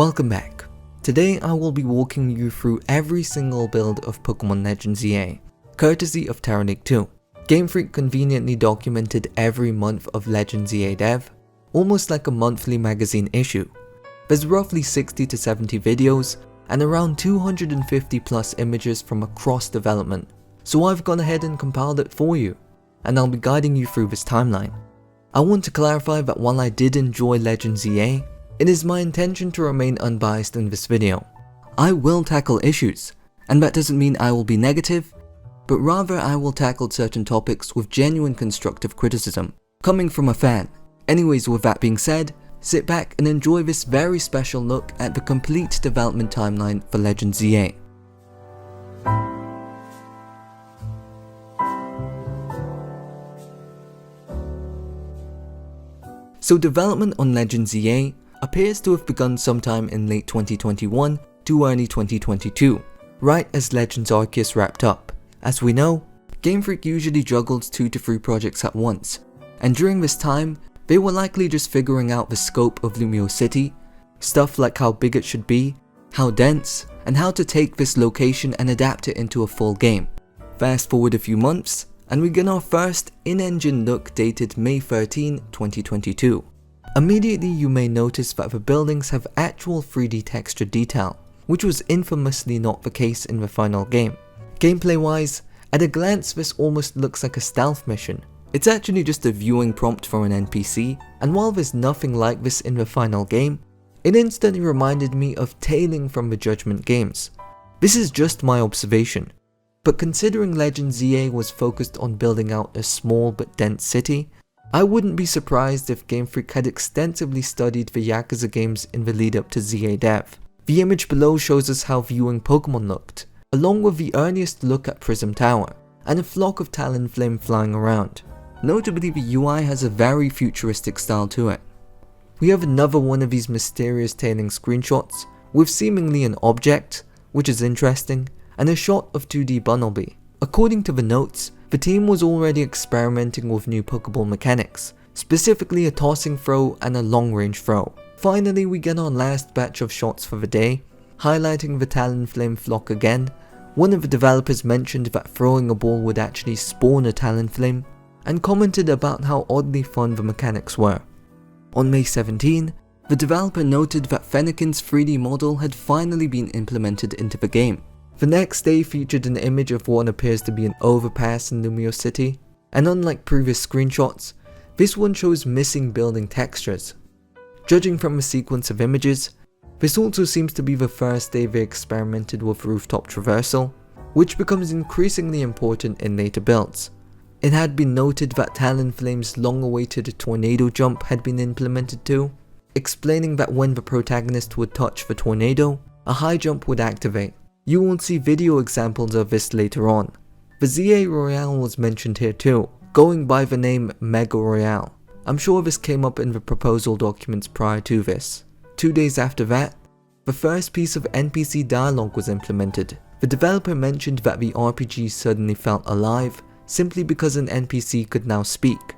Welcome back. Today I will be walking you through every single build of Pokémon Legends EA, courtesy of Teraleak 2. Game Freak conveniently documented every month of Legends EA dev, almost like a monthly magazine issue. There's roughly 60 to 70 videos and around 250 plus images from across development, so I've gone ahead and compiled it for you, and I'll be guiding you through this timeline. I want to clarify that while I did enjoy Legends EA, it is my intention to remain unbiased in this video. I will tackle issues, and that doesn't mean I will be negative, but rather I will tackle certain topics with genuine constructive criticism, coming from a fan. Anyways, with that being said, sit back and enjoy this very special look at the complete development timeline for Legends EA. So development on Legends EA appears to have begun sometime in late 2021 to early 2022, right as Legends Arceus wrapped up. As we know, Game Freak usually juggles 2 to 3 projects at once, and during this time, they were likely just figuring out the scope of Lumiose City, stuff like how big it should be, how dense, and how to take this location and adapt it into a full game. Fast forward a few months, and we get our first in-engine look dated May 13, 2022. Immediately you may notice that the buildings have actual 3D texture detail, which was infamously not the case in the final game. Gameplay wise, at a glance this almost looks like a stealth mission. It's actually just a viewing prompt for an NPC, and while there's nothing like this in the final game, it instantly reminded me of Tailing from the Judgment games. This is just my observation, but considering Legends EA was focused on building out a small but dense city, I wouldn't be surprised if Game Freak had extensively studied the Yakuza games in the lead up to ZA dev. The image below shows us how viewing Pokemon looked, along with the earliest look at Prism Tower, and a flock of Talonflame flying around. Notably, the UI has a very futuristic style to it. We have another one of these mysterious tailing screenshots, with seemingly an object, which is interesting, and a shot of 2D Bunnelby. According to the notes, the team was already experimenting with new Pokeball mechanics, specifically a tossing throw and a long range throw. Finally, we get our last batch of shots for the day, highlighting the Talonflame flock again. One of the developers mentioned that throwing a ball would actually spawn a Talonflame, and commented about how oddly fun the mechanics were. On May 17, the developer noted that Fennekin's 3D model had finally been implemented into the game. The next day featured an image of what appears to be an overpass in Lumiose City, and unlike previous screenshots, this one shows missing building textures. Judging from a sequence of images, this also seems to be the first day they experimented with rooftop traversal, which becomes increasingly important in later builds. It had been noted that Talonflame's long-awaited tornado jump had been implemented too, explaining that when the protagonist would touch the tornado, a high jump would activate. You will see video examples of this later on. The ZA Royale was mentioned here too, going by the name Mega Royale. I'm sure this came up in the proposal documents prior to this. 2 days after that, the first piece of NPC dialogue was implemented. The developer mentioned that the RPG suddenly felt alive, simply because an NPC could now speak.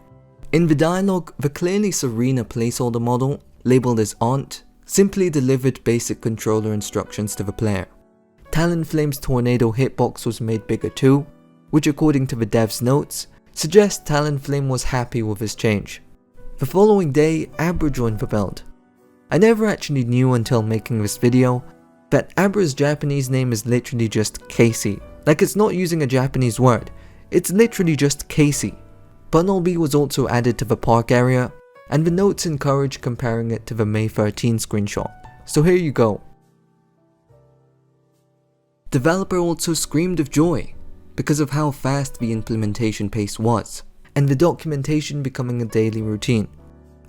In the dialogue, the clearly Serena placeholder model, labeled as Aunt, simply delivered basic controller instructions to the player. Talonflame's tornado hitbox was made bigger too, which according to the dev's notes, suggests Talonflame was happy with this change. The following day, Abra joined the build. I never actually knew until making this video that Abra's Japanese name is literally just Casey, like it's not using a Japanese word, it's literally just Casey. Bunnelby was also added to the park area, and the notes encourage comparing it to the May 13 screenshot, so here you go. Developer also screamed of joy because of how fast the implementation pace was, and the documentation becoming a daily routine.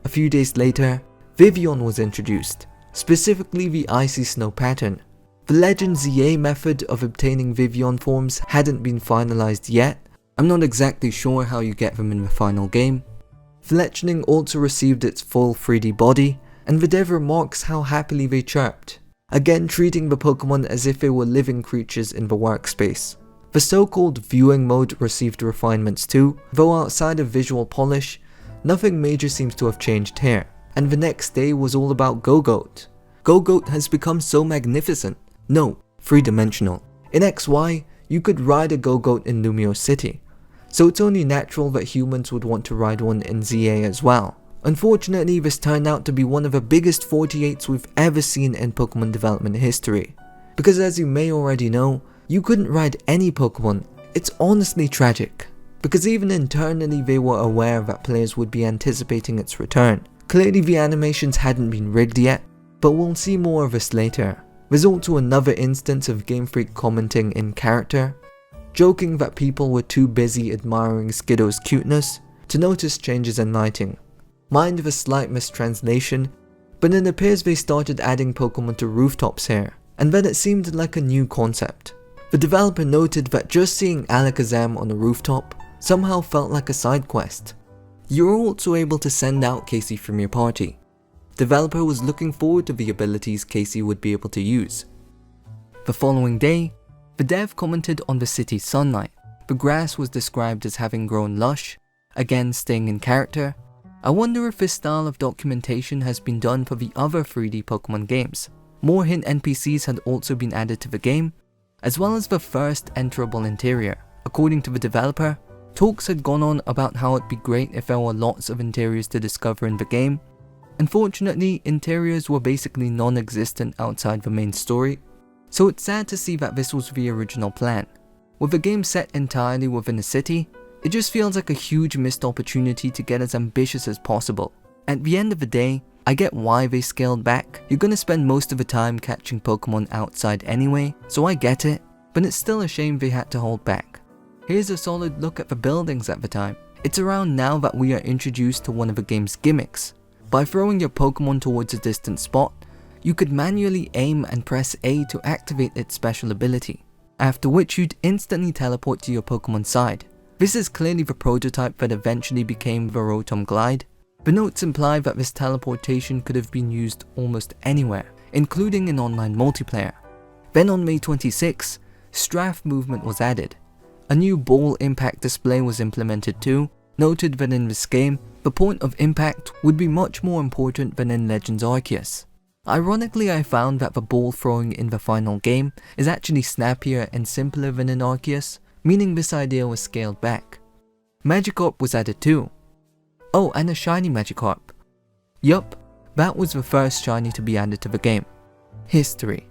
A few days later, Vivian was introduced, specifically the icy snow pattern. The Legends EA method of obtaining Vivian forms hadn't been finalized yet. I'm not exactly sure how you get them in the final game. Fletchling also received its full 3D body, and the dev remarks how happily they chirped, again treating the Pokemon as if they were living creatures in the workspace. The so-called viewing mode received refinements too, though outside of visual polish, nothing major seems to have changed here. And the next day was all about Go-Goat. Go-Goat has become so magnificent. No, three-dimensional. In XY, you could ride a Go-Goat in Lumiose City, so it's only natural that humans would want to ride one in ZA as well. Unfortunately, this turned out to be one of the biggest 48s we've ever seen in Pokemon development history. Because as you may already know, you couldn't ride any Pokemon. It's honestly tragic. Because even internally they were aware that players would be anticipating its return. Clearly the animations hadn't been rigged yet, but we'll see more of this later. There's also another instance of Game Freak commenting in character, joking that people were too busy admiring Skiddo's cuteness to notice changes in lighting. Mind the slight mistranslation, but it appears they started adding Pokemon to rooftops here, and then it seemed like a new concept. The developer noted that just seeing Alakazam on a rooftop somehow felt like a side quest. You were also able to send out Casey from your party. The developer was looking forward to the abilities Casey would be able to use. The following day, the dev commented on the city's sunlight. The grass was described as having grown lush, again staying in character. I wonder if this style of documentation has been done for the other 3D Pokemon games. More hint NPCs had also been added to the game, as well as the first enterable interior. According to the developer, talks had gone on about how it'd be great if there were lots of interiors to discover in the game. Unfortunately, interiors were basically non-existent outside the main story, so it's sad to see that this was the original plan. With the game set entirely within a city, it just feels like a huge missed opportunity to get as ambitious as possible. At the end of the day, I get why they scaled back. You're gonna spend most of the time catching Pokemon outside anyway, so I get it, but it's still a shame they had to hold back. Here's a solid look at the buildings at the time. It's around now that we are introduced to one of the game's gimmicks. By throwing your Pokemon towards a distant spot, you could manually aim and press A to activate its special ability, after which you'd instantly teleport to your Pokemon's side. This is clearly the prototype that eventually became the Rotom Glide. The notes imply that this teleportation could have been used almost anywhere, including in online multiplayer. Then on May 26, Strath movement was added. A new ball impact display was implemented too, noted that in this game, the point of impact would be much more important than in Legends Arceus. Ironically, I found that the ball throwing in the final game is actually snappier and simpler than in Arceus, meaning this idea was scaled back. Magikarp was added too. Oh, and a shiny Magikarp. Yup, that was the first shiny to be added to the game. History.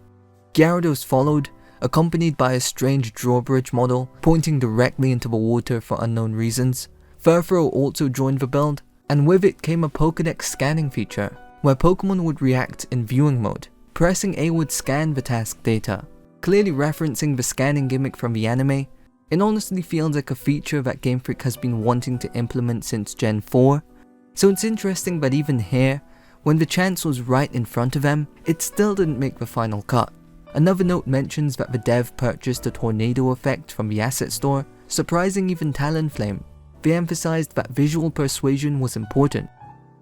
Gyarados followed, accompanied by a strange drawbridge model pointing directly into the water for unknown reasons. Furfrou also joined the build, and with it came a Pokédex scanning feature, where Pokemon would react in viewing mode. Pressing A would scan the task data, clearly referencing the scanning gimmick from the anime. It honestly feels like a feature that Game Freak has been wanting to implement since Gen 4, so it's interesting that even here, when the chance was right in front of them, it still didn't make the final cut. Another note mentions that the dev purchased a tornado effect from the asset store, surprising even Talonflame. They emphasized that visual persuasion was important.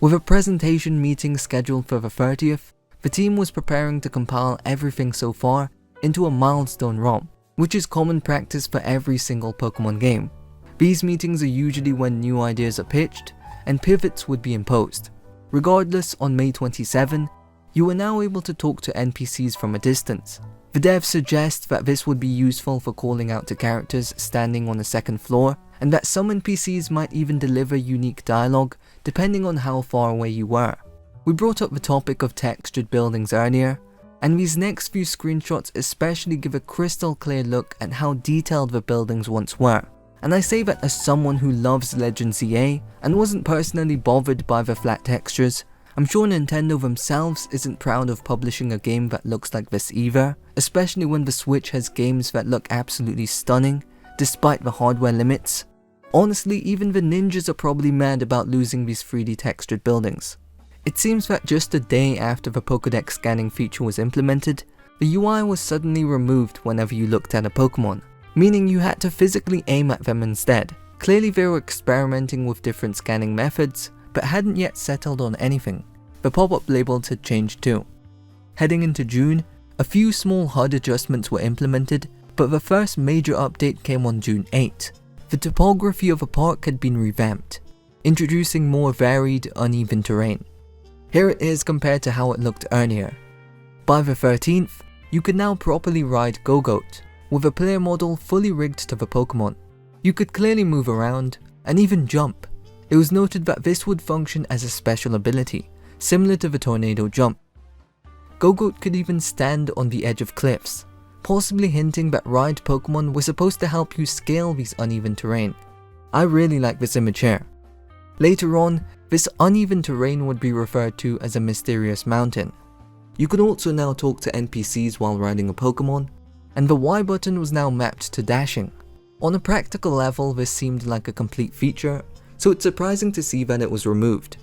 With a presentation meeting scheduled for the 30th, the team was preparing to compile everything so far into a milestone ROM, which is common practice for every single Pokemon game. These meetings are usually when new ideas are pitched, and pivots would be imposed. Regardless, on May 27, you are now able to talk to NPCs from a distance. The dev suggests that this would be useful for calling out to characters standing on the second floor, and that some NPCs might even deliver unique dialogue depending on how far away you were. We brought up the topic of textured buildings earlier, and these next few screenshots especially give a crystal clear look at how detailed the buildings once were. And I say that as someone who loves Legends ZA and wasn't personally bothered by the flat textures. I'm sure Nintendo themselves isn't proud of publishing a game that looks like this either, especially when the Switch has games that look absolutely stunning, despite the hardware limits. Honestly, even the ninjas are probably mad about losing these 3D textured buildings. It seems that just a day after the Pokédex scanning feature was implemented, the UI was suddenly removed whenever you looked at a Pokémon, meaning you had to physically aim at them instead. Clearly they were experimenting with different scanning methods, but hadn't yet settled on anything. The pop-up labels had changed too. Heading into June, a few small HUD adjustments were implemented, but the first major update came on June 8. The topography of a park had been revamped, introducing more varied, uneven terrain. Here it is compared to how it looked earlier. By the 13th, you could now properly ride Go-Goat, with a player model fully rigged to the Pokemon. You could clearly move around, and even jump. It was noted that this would function as a special ability, similar to the Tornado Jump. Go-Goat could even stand on the edge of cliffs, possibly hinting that ride Pokemon were supposed to help you scale these uneven terrain. I really like this image here. Later on, this uneven terrain would be referred to as a mysterious mountain. You could also now talk to NPCs while riding a Pokemon, and the Y button was now mapped to dashing. On a practical level, this seemed like a complete feature, so it's surprising to see that it was removed.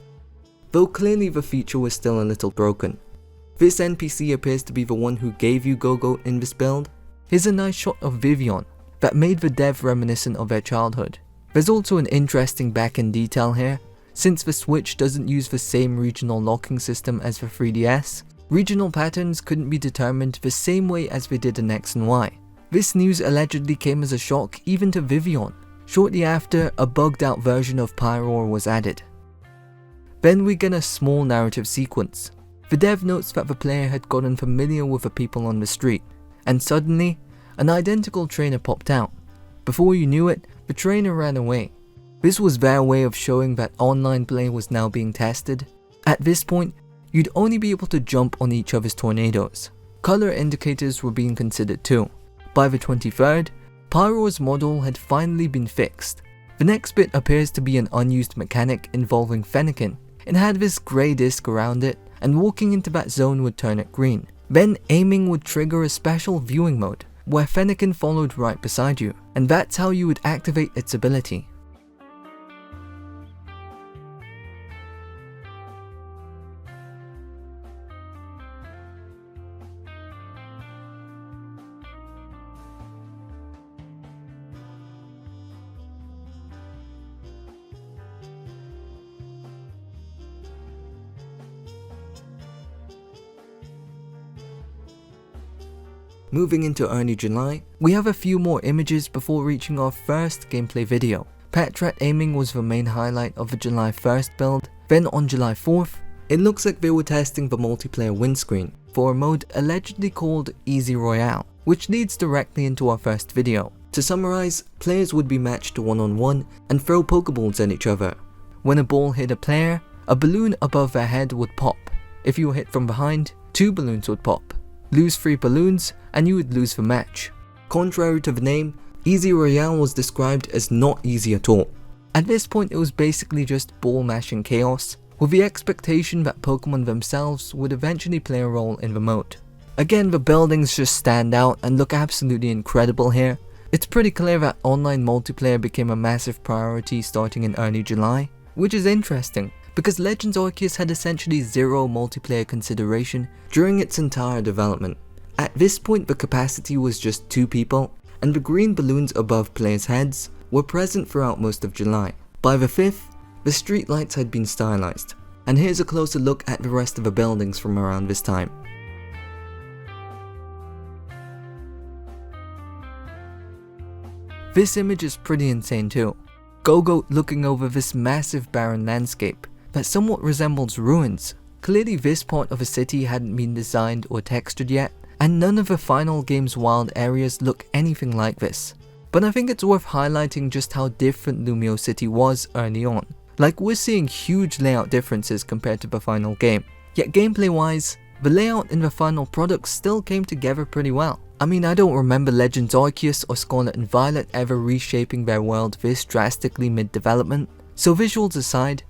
Though clearly the feature was still a little broken. This NPC appears to be the one who gave you Go-Goat in this build. Here's a nice shot of Vivian that made the dev reminiscent of their childhood. There's also an interesting back-end detail here. Since the Switch doesn't use the same regional locking system as the 3DS, regional patterns couldn't be determined the same way as they did in X and Y. This news allegedly came as a shock even to Vivian. Shortly after, a bugged out version of Pyroar was added. Then we get a small narrative sequence. The dev notes that the player had gotten familiar with the people on the street, and suddenly, an identical trainer popped out. Before you knew it, the trainer ran away. This was their way of showing that online play was now being tested. At this point, you'd only be able to jump on each other's tornadoes. Color indicators were being considered too. By the 23rd, Pyroar's model had finally been fixed. The next bit appears to be an unused mechanic involving Fennekin. It had this grey disc around it, and walking into that zone would turn it green. Then aiming would trigger a special viewing mode, where Fennekin followed right beside you, and that's how you would activate its ability. Moving into early July, we have a few more images before reaching our first gameplay video. Pet rat aiming was the main highlight of the July 1st build. Then on July 4th, it looks like they were testing the multiplayer windscreen for a mode allegedly called Easy Royale, which leads directly into our first video. To summarize, players would be matched one-on-one and throw Pokeballs at each other. When a ball hit a player, a balloon above their head would pop. If you were hit from behind, 2 balloons would pop. Lose 3 balloons and you would lose the match. Contrary to the name, Easy Royale was described as not easy at all. At this point it was basically just ball mashing chaos, with the expectation that Pokemon themselves would eventually play a role in the mode. Again, the buildings just stand out and look absolutely incredible here. It's pretty clear that online multiplayer became a massive priority starting in early July, which is interesting, because Legends Arceus had essentially zero multiplayer consideration during its entire development. At this point the capacity was just 2 people, and the green balloons above players' heads were present throughout most of July. By the 5th, the street lights had been stylized, and here's a closer look at the rest of the buildings from around this time. This image is pretty insane too. Go-Goat looking over this massive barren landscape that somewhat resembles ruins. Clearly this part of a city hadn't been designed or textured yet, and none of the final game's wild areas look anything like this. But I think it's worth highlighting just how different Lumio City was early on. Like, we're seeing huge layout differences compared to the final game. Yet gameplay wise, the layout in the final product still came together pretty well. I mean, I don't remember Legends Arceus or Scarlet and Violet ever reshaping their world this drastically mid-development, so visuals aside,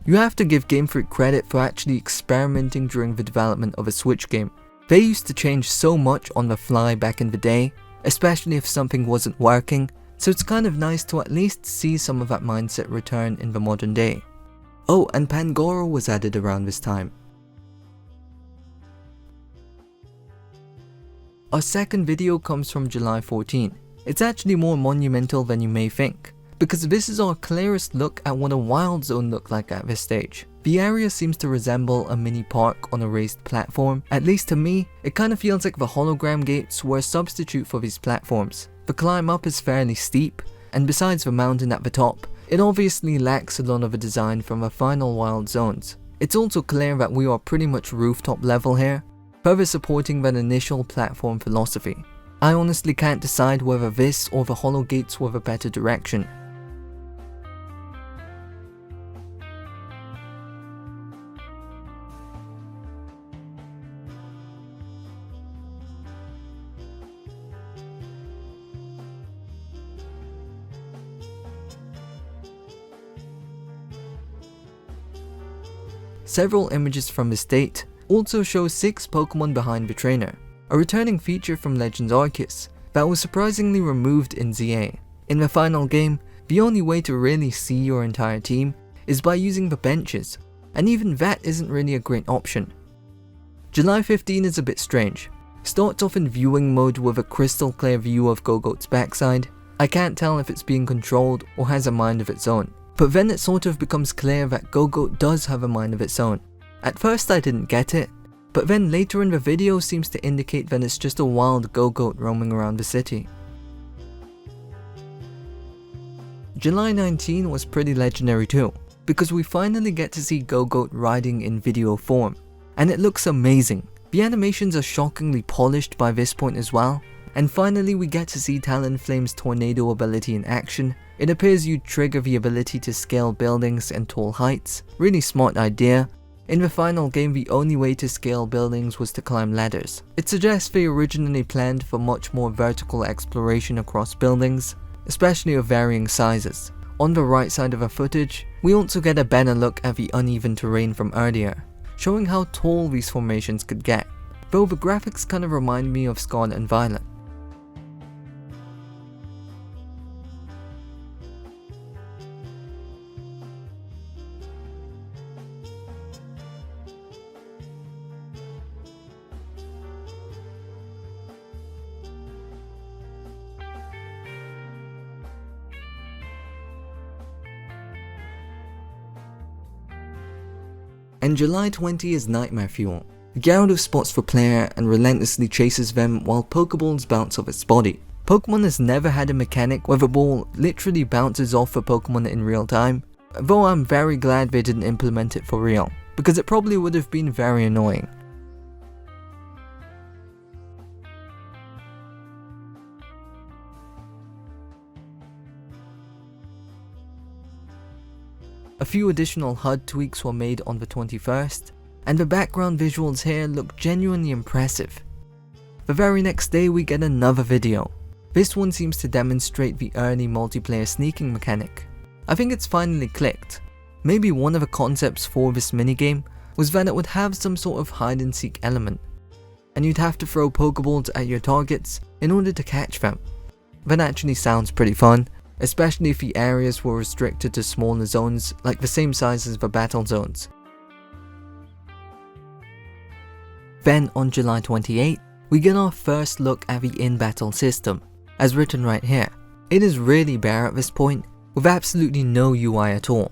you have to give Game Freak credit for actually experimenting during the development of a Switch game. They used to change so much on the fly back in the day, especially if something wasn't working, so it's kind of nice to at least see some of that mindset return in the modern day. Oh, and Pangoro was added around this time. Our second video comes from July 14. It's actually more monumental than you may think, because this is our clearest look at what a wild zone looked like at this stage. The area seems to resemble a mini park on a raised platform. At least to me, it kind of feels like the hologram gates were a substitute for these platforms. The climb up is fairly steep, and besides the mountain at the top, it obviously lacks a lot of the design from the final wild zones. It's also clear that we are pretty much rooftop level here. further supporting that initial platform philosophy. I honestly can't decide whether this or the hollow gates were the better direction. Several images from this date also show 6 Pokemon behind the trainer, a returning feature from Legends Arceus that was surprisingly removed in ZA. In the final game, the only way to really see your entire team is by using the benches, and even that isn't really a great option. July 15 is a bit strange. Starts off in viewing mode with a crystal clear view of Gogoat's backside. I can't tell if it's being controlled or has a mind of its own. But then it sort of becomes clear that Gogoat does have a mind of its own. At first I didn't get it, but then later in the video seems to indicate that it's just a wild Gogoat roaming around the city. July 19 was pretty legendary too, because we finally get to see Gogoat riding in video form, and it looks amazing. The animations are shockingly polished by this point as well, and finally we get to see Talonflame's tornado ability in action. It appears you trigger the ability to scale buildings and tall heights. Really smart idea. In the final game, the only way to scale buildings was to climb ladders. It suggests they originally planned for much more vertical exploration across buildings, especially of varying sizes. On the right side of the footage, we also get a better look at the uneven terrain from earlier, showing how tall these formations could get, though the graphics kind of remind me of Scarlet and Violet. And July 20 is Nightmare Fuel. Gyarados spots the player and relentlessly chases them while Pokeballs bounce off its body. Pokemon has never had a mechanic where the ball literally bounces off a Pokemon in real time, though I'm very glad they didn't implement it for real, because it probably would have been very annoying. A few additional HUD tweaks were made on the 21st, and the background visuals here look genuinely impressive. The very next day we get another video. This one seems to demonstrate the early multiplayer sneaking mechanic. I think it's finally clicked. Maybe one of the concepts for this minigame was that it would have some sort of hide and seek element, and you'd have to throw Pokeballs at your targets in order to catch them. That actually sounds pretty fun, especially if the areas were restricted to smaller zones like the same size as the battle zones. Then on July 28, we get our first look at the in-battle system, as written right here. It is really bare at this point, with absolutely no UI at all.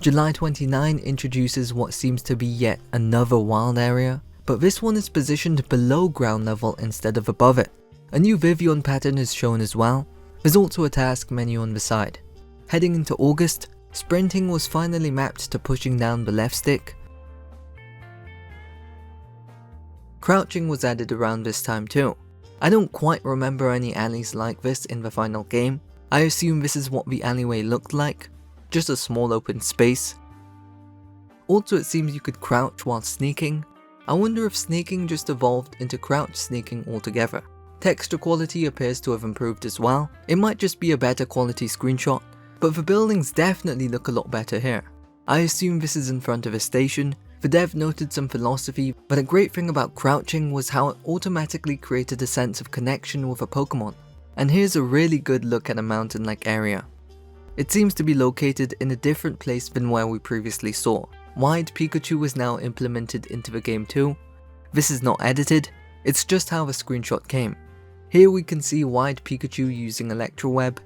July 29 introduces what seems to be yet another wild area, but this one is positioned below ground level instead of above it. A new Vivian pattern is shown as well. There's also a task menu on the side. Heading into August, sprinting was finally mapped to pushing down the left stick. Crouching was added around this time too. I don't quite remember any alleys like this in the final game. I assume this is what the alleyway looked like, just a small open space. Also, it seems you could crouch while sneaking. I wonder if sneaking just evolved into crouch sneaking altogether. Texture quality appears to have improved as well. It might just be a better quality screenshot, but the buildings definitely look a lot better here. I assume this is in front of a station. The dev noted some philosophy, but a great thing about crouching was how it automatically created a sense of connection with a Pokemon. And here's a really good look at a mountain-like area. It seems to be located in a different place than where we previously saw. Wide Pikachu is now implemented into the game too. This is not edited, it's just how the screenshot came. Here we can see Wide Pikachu using Electro Web.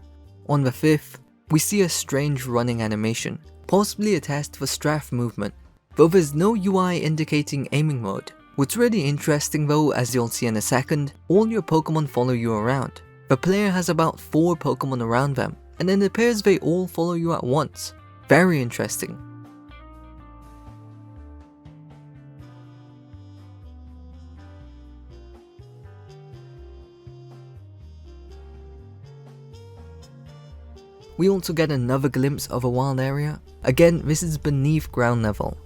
On the 5th, we see a strange running animation, possibly a test for strafe movement, though there's no UI indicating aiming mode. What's really interesting though, as you'll see in a second, all your Pokemon follow you around. The player has about 4 Pokemon around them, and it appears they all follow you at once. Very interesting. we also get another glimpse of a wild area. Again, this is beneath ground level.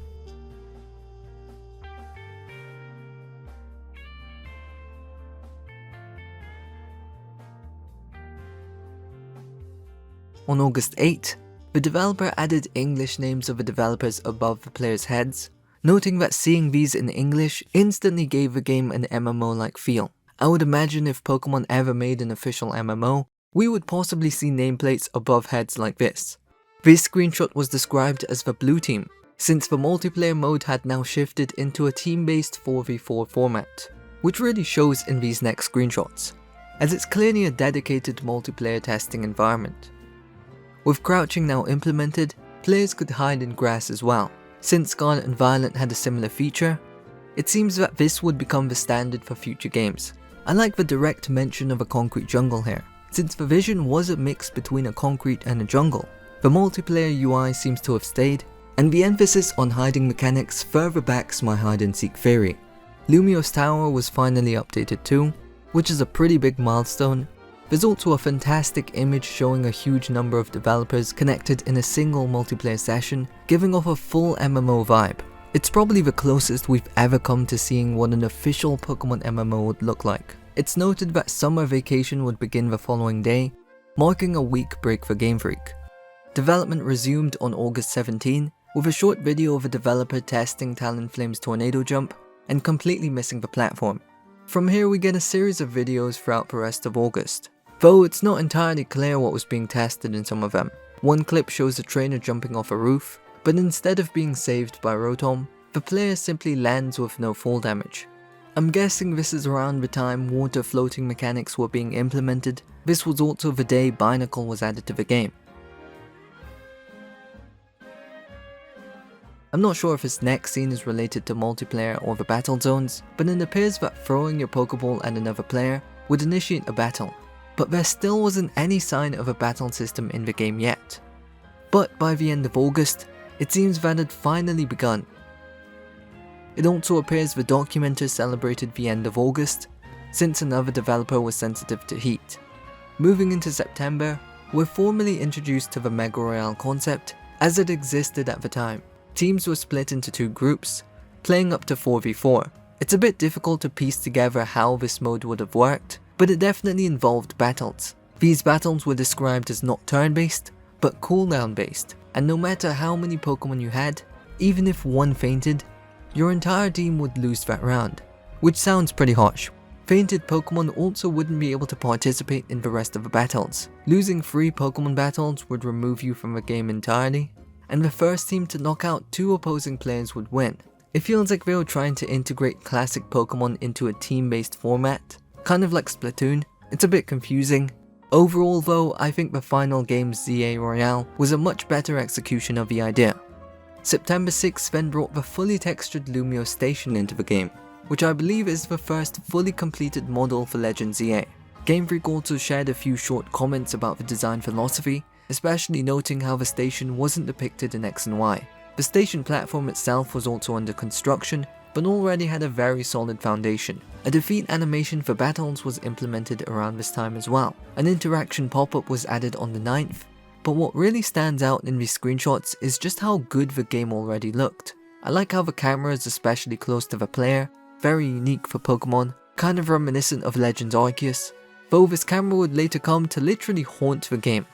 On August 8, the developer added English names of the developers above the players' heads, noting that seeing these in English instantly gave the game an MMO-like feel. I would imagine if Pokemon ever made an official MMO, we would possibly see nameplates above heads like this. This screenshot was described as the Blue Team, since the multiplayer mode had now shifted into a team-based 4v4 format, which really shows in these next screenshots, as it's clearly a dedicated multiplayer testing environment. With crouching now implemented, players could hide in grass as well. Since Scarlet and Violet had a similar feature, it seems that this would become the standard for future games. I like the direct mention of a concrete jungle here, since the vision was a mix between a concrete and a jungle. The multiplayer UI seems to have stayed, and the emphasis on hiding mechanics further backs my hide and seek theory. Lumio's tower was finally updated too, which is a pretty big milestone. There's also a fantastic image showing a huge number of developers connected in a single multiplayer session, giving off a full MMO vibe. It's probably the closest we've ever come to seeing what an official Pokemon MMO would look like. It's noted that summer vacation would begin the following day, marking a week break for Game Freak. Development resumed on August 17, with a short video of a developer testing Talonflame's tornado jump and completely missing the platform. From here we get a series of videos throughout the rest of August, though it's not entirely clear what was being tested in some of them. One clip shows a trainer jumping off a roof, but instead of being saved by Rotom, the player simply lands with no fall damage. I'm guessing this is around the time water floating mechanics were being implemented. This was also the day Binacle was added to the game. I'm not sure if this next scene is related to multiplayer or the battle zones, but it appears that throwing your Pokeball at another player would initiate a battle. But there still wasn't any sign of a battle system in the game yet. But by the end of August, it seems that had finally begun. It also appears the documenter celebrated the end of August, since another developer was sensitive to heat. Moving into September, we're formally introduced to the Mega Royale concept as it existed at the time. Teams were split into two groups, playing up to 4v4. It's a bit difficult to piece together how this mode would have worked, but it definitely involved battles. These battles were described as not turn-based, but cooldown based, and no matter how many Pokemon you had, even if one fainted, your entire team would lose that round, which sounds pretty harsh. Fainted Pokemon also wouldn't be able to participate in the rest of the battles. Losing 3 Pokemon battles would remove you from the game entirely, and the first team to knock out 2 opposing players would win. It feels like they were trying to integrate classic Pokemon into a team-based format, kind of like Splatoon. It's a bit confusing. Overall though, I think the final game's ZA Royale was a much better execution of the idea. September 6 then brought the fully textured Lumio station into the game, which I believe is the first fully completed model for Legends ZA. Game Freak also shared a few short comments about the design philosophy, especially noting how the station wasn't depicted in X and Y. The station platform itself was also under construction, but already had a very solid foundation. A defeat animation for battles was implemented around this time as well. An interaction pop-up was added on the 9th, but what really stands out in these screenshots is just how good the game already looked. I like how the camera is especially close to the player, very unique for Pokemon, kind of reminiscent of Legends Arceus, though this camera would later come to literally haunt the game.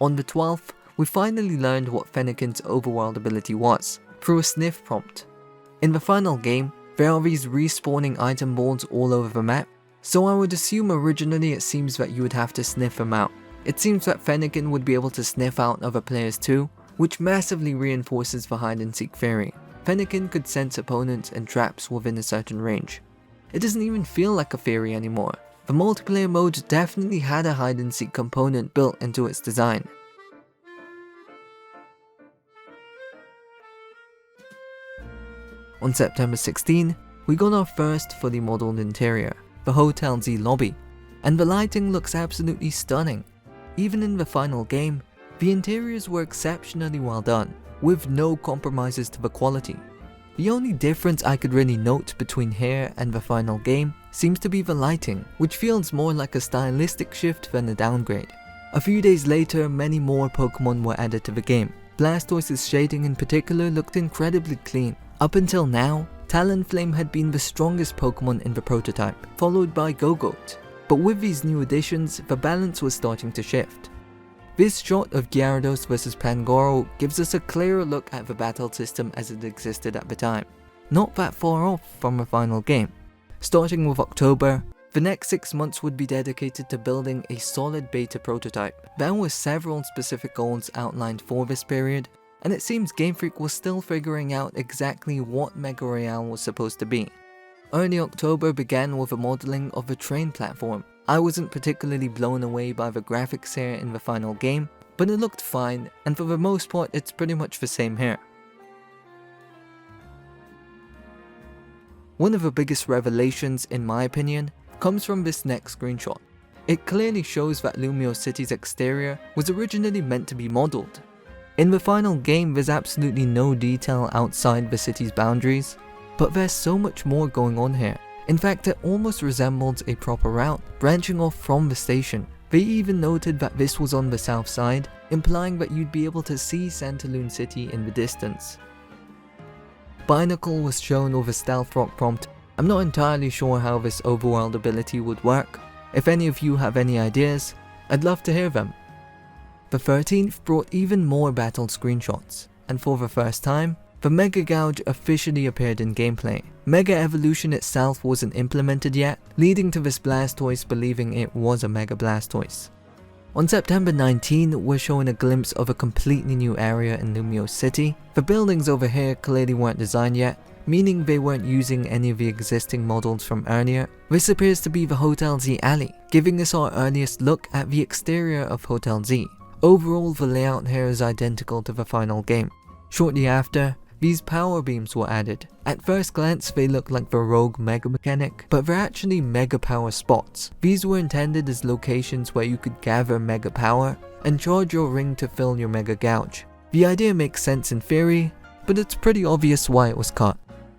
On the 12th, we finally learned what Fennekin's overworld ability was, through a sniff prompt. In the final game, there are these respawning item balls all over the map, so I would assume originally it seems that you would have to sniff them out. It seems that Fennekin would be able to sniff out other players too, which massively reinforces the hide and seek theory. Fennekin could sense opponents and traps within a certain range. It doesn't even feel like a theory anymore. The multiplayer mode definitely had a hide and seek component built into its design. On September 16, we got our first fully modeled interior, the Hotel Z lobby, and the lighting looks absolutely stunning. Even in the final game, the interiors were exceptionally well done, with no compromises to the quality. The only difference I could really note between here and the final game seems to be the lighting, which feels more like a stylistic shift than a downgrade. A few days later, many more Pokemon were added to the game. Blastoise's shading in particular looked incredibly clean. Up until now, Talonflame had been the strongest Pokemon in the prototype, followed by Gogoat. But with these new additions, the balance was starting to shift. This shot of Gyarados vs Pangoro gives us a clearer look at the battle system as it existed at the time. Not that far off from the final game. Starting with October, the next 6 months would be dedicated to building a solid beta prototype. There were several specific goals outlined for this period, and it seems Game Freak was still figuring out exactly what Mega Royale was supposed to be. Early October began with a modeling of the train platform. I wasn't particularly blown away by the graphics here in the final game, but it looked fine, and for the most part it's pretty much the same here. One of the biggest revelations, in my opinion, comes from this next screenshot. It clearly shows that Lumiose City's exterior was originally meant to be modeled. In the final game, there's absolutely no detail outside the city's boundaries, but there's so much more going on here. In fact, it almost resembles a proper route, branching off from the station. They even noted that this was on the south side, implying that you'd be able to see Santaloon City in the distance. Binacle was shown with a stealth rock prompt. I'm not entirely sure how this overworld ability would work. If any of you have any ideas, I'd love to hear them. The 13th brought even more battle screenshots, and for the first time, the Mega Gouge officially appeared in gameplay. Mega Evolution itself wasn't implemented yet, leading to this Blastoise believing it was a Mega Blastoise. On September 19, we're shown a glimpse of a completely new area in Lumiose City. The buildings over here clearly weren't designed yet, meaning they weren't using any of the existing models from earlier. This appears to be the Hotel Z alley, giving us our earliest look at the exterior of Hotel Z. Overall, the layout here is identical to the final game. Shortly after, these power beams were added. At first glance, they look like the Rogue Mega mechanic, but they're actually Mega Power spots. These were intended as locations where you could gather Mega Power and charge your ring to fill your Mega Gouge. The idea makes sense in theory, but it's pretty obvious why it was cut.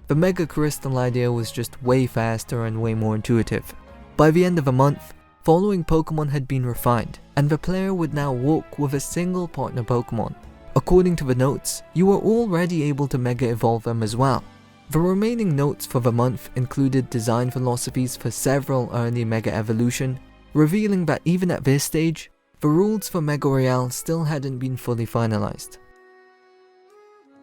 The Mega Crystal idea was just way faster and way more intuitive. By the end of the month, following Pokemon had been refined, and the player would now walk with a single partner Pokemon. According to the notes, you were already able to Mega Evolve them as well. The remaining notes for the month included design philosophies for several early Mega Evolution, revealing that even at this stage, the rules for Mega Royale still hadn't been fully finalized.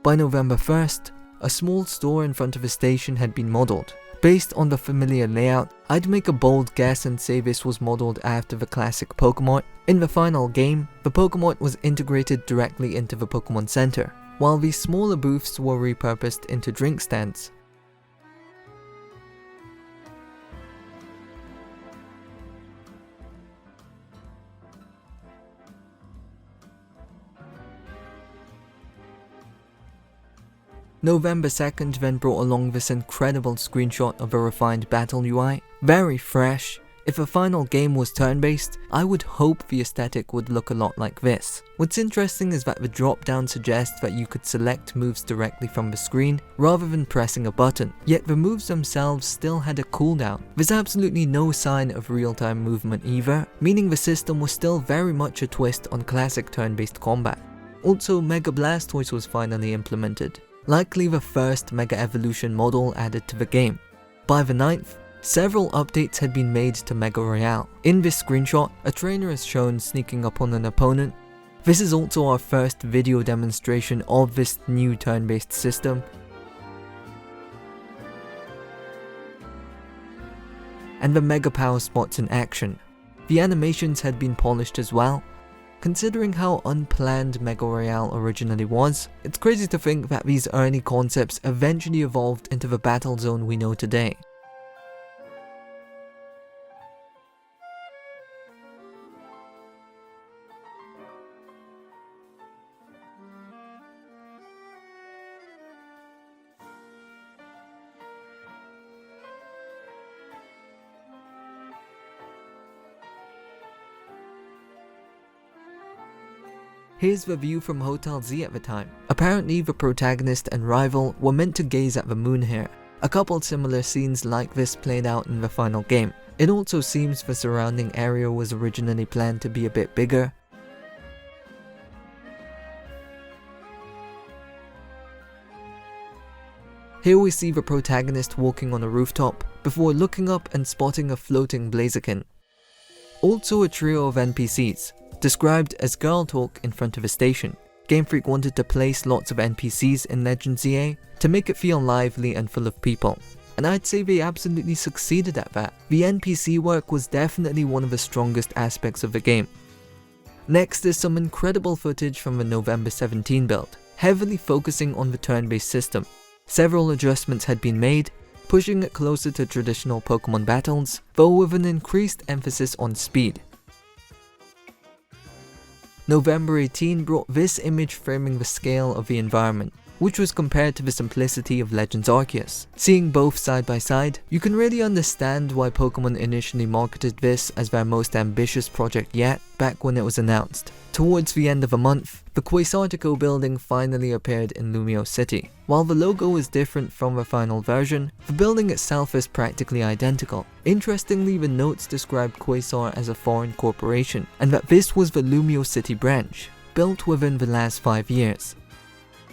By November 1st, a small store in front of a station had been modeled. Based on the familiar layout, I'd make a bold guess and say this was modeled after the classic Pokemon. In the final game, the Pokemon was integrated directly into the Pokemon Center, while these smaller booths were repurposed into drink stands. November 2nd then brought along this incredible screenshot of a refined battle UI. Very fresh. If a final game was turn-based, I would hope the aesthetic would look a lot like this. What's interesting is that the drop-down suggests that you could select moves directly from the screen rather than pressing a button, yet the moves themselves still had a cooldown. There's absolutely no sign of real-time movement either, meaning the system was still very much a twist on classic turn-based combat. Also, Mega Blastoise was finally implemented, likely the first Mega Evolution model added to the game. By the 9th, several updates had been made to Mega Royale. In this screenshot, a trainer is shown sneaking up on an opponent. This is also our first video demonstration of this new turn-based system. And the Mega Power spots in action. The animations had been polished as well. Considering how unplanned Mega Royale originally was, it's crazy to think that these early concepts eventually evolved into the battle zone we know today. Here's the view from Hotel Z at the time. Apparently the protagonist and rival were meant to gaze at the moon here. A couple similar scenes like this played out in the final game. It also seems the surrounding area was originally planned to be a bit bigger, Here we see the protagonist walking on a rooftop before looking up and spotting a floating Blaziken. Also a trio of NPCs, described as girl talk in front of a station. Game Freak wanted to place lots of NPCs in Legends EA to make it feel lively and full of people, and I'd say they absolutely succeeded at that. The NPC work was definitely one of the strongest aspects of the game. Next is some incredible footage from the November 17 build, heavily focusing on the turn-based system. Several adjustments had been made, pushing it closer to traditional Pokemon battles, though with an increased emphasis on speed. November 18 brought this image framing the scale of the environment, which was compared to the simplicity of Legends Arceus. Seeing both side by side, you can really understand why Pokemon initially marketed this as their most ambitious project yet back when it was announced. Towards the end of the month, the Quasartico building finally appeared in Lumio City. While the logo is different from the final version, the building itself is practically identical. Interestingly, the notes described Quasar as a foreign corporation, and that this was the Lumio City branch, built within the last 5 years.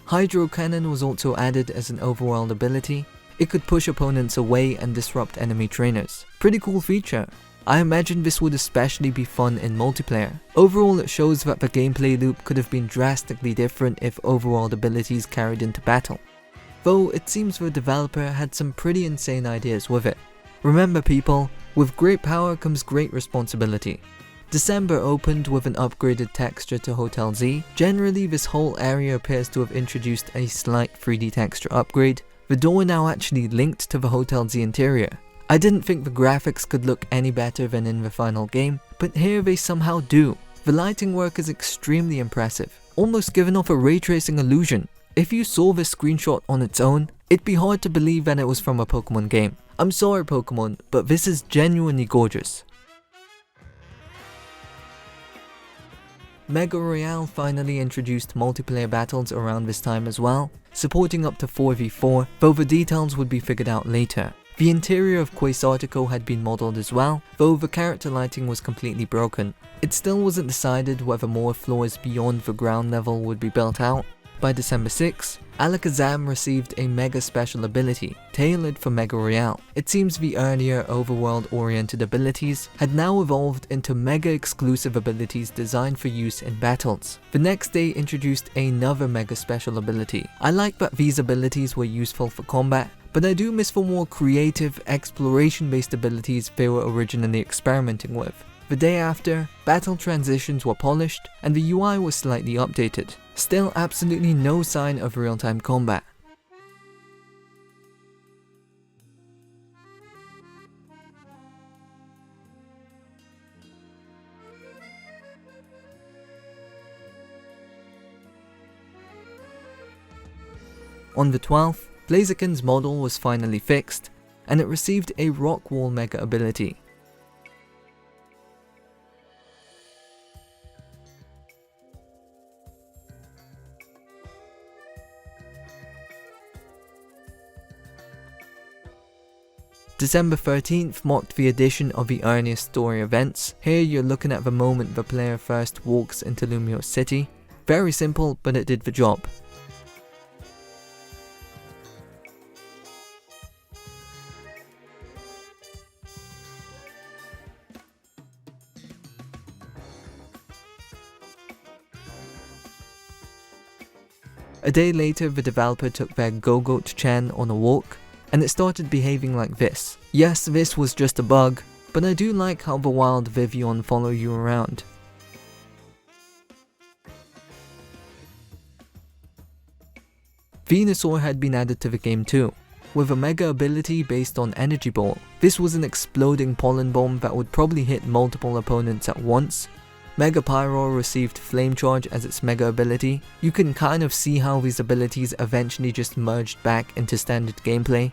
Hydro Cannon was also added as an overworld ability. It could push opponents away and disrupt enemy trainers. Pretty cool feature. I imagine this would especially be fun in multiplayer. Overall, it shows that the gameplay loop could have been drastically different if overworld abilities carried into battle. Though it seems the developer had some pretty insane ideas with it. Remember people, with great power comes great responsibility. December opened with an upgraded texture to Hotel Z. Generally, this whole area appears to have introduced a slight 3D texture upgrade. The door now actually linked to the Hotel Z interior. I didn't think the graphics could look any better than in the final game, but here they somehow do. The lighting work is extremely impressive, almost giving off a ray tracing illusion. If you saw this screenshot on its own, it'd be hard to believe that it was from a Pokemon game. I'm sorry Pokemon, but this is genuinely gorgeous. Mega Royale finally introduced multiplayer battles around this time as well, supporting up to 4v4, though the details would be figured out later. The interior of Quasartico had been modelled as well, though the character lighting was completely broken. It still wasn't decided whether more floors beyond the ground level would be built out. By December 6, Alakazam received a Mega Special ability, tailored for Mega Royale. It seems the earlier overworld-oriented abilities had now evolved into Mega exclusive abilities designed for use in battles. The next day introduced another Mega Special ability. I like that these abilities were useful for combat, but I do miss the more creative, exploration-based abilities they were originally experimenting with. The day after, battle transitions were polished and the UI was slightly updated. Still absolutely no sign of real-time combat. On the 12th, Blaziken's model was finally fixed, and it received a Rock Wall Mega ability. December 13th marked the addition of the earliest story events. Here you're looking at the moment the player first walks into Lumio City. Very simple, but it did the job. A day later, the developer took their Gogoat-chan on a walk, and it started behaving like this. Yes, this was just a bug, but I do like how the wild Vivillon follow you around. Venusaur had been added to the game too, with a Mega ability based on Energy Ball. This was an exploding pollen bomb that would probably hit multiple opponents at once. Mega Pyroar received Flame Charge as its Mega ability. You can kind of see how these abilities eventually just merged back into standard gameplay.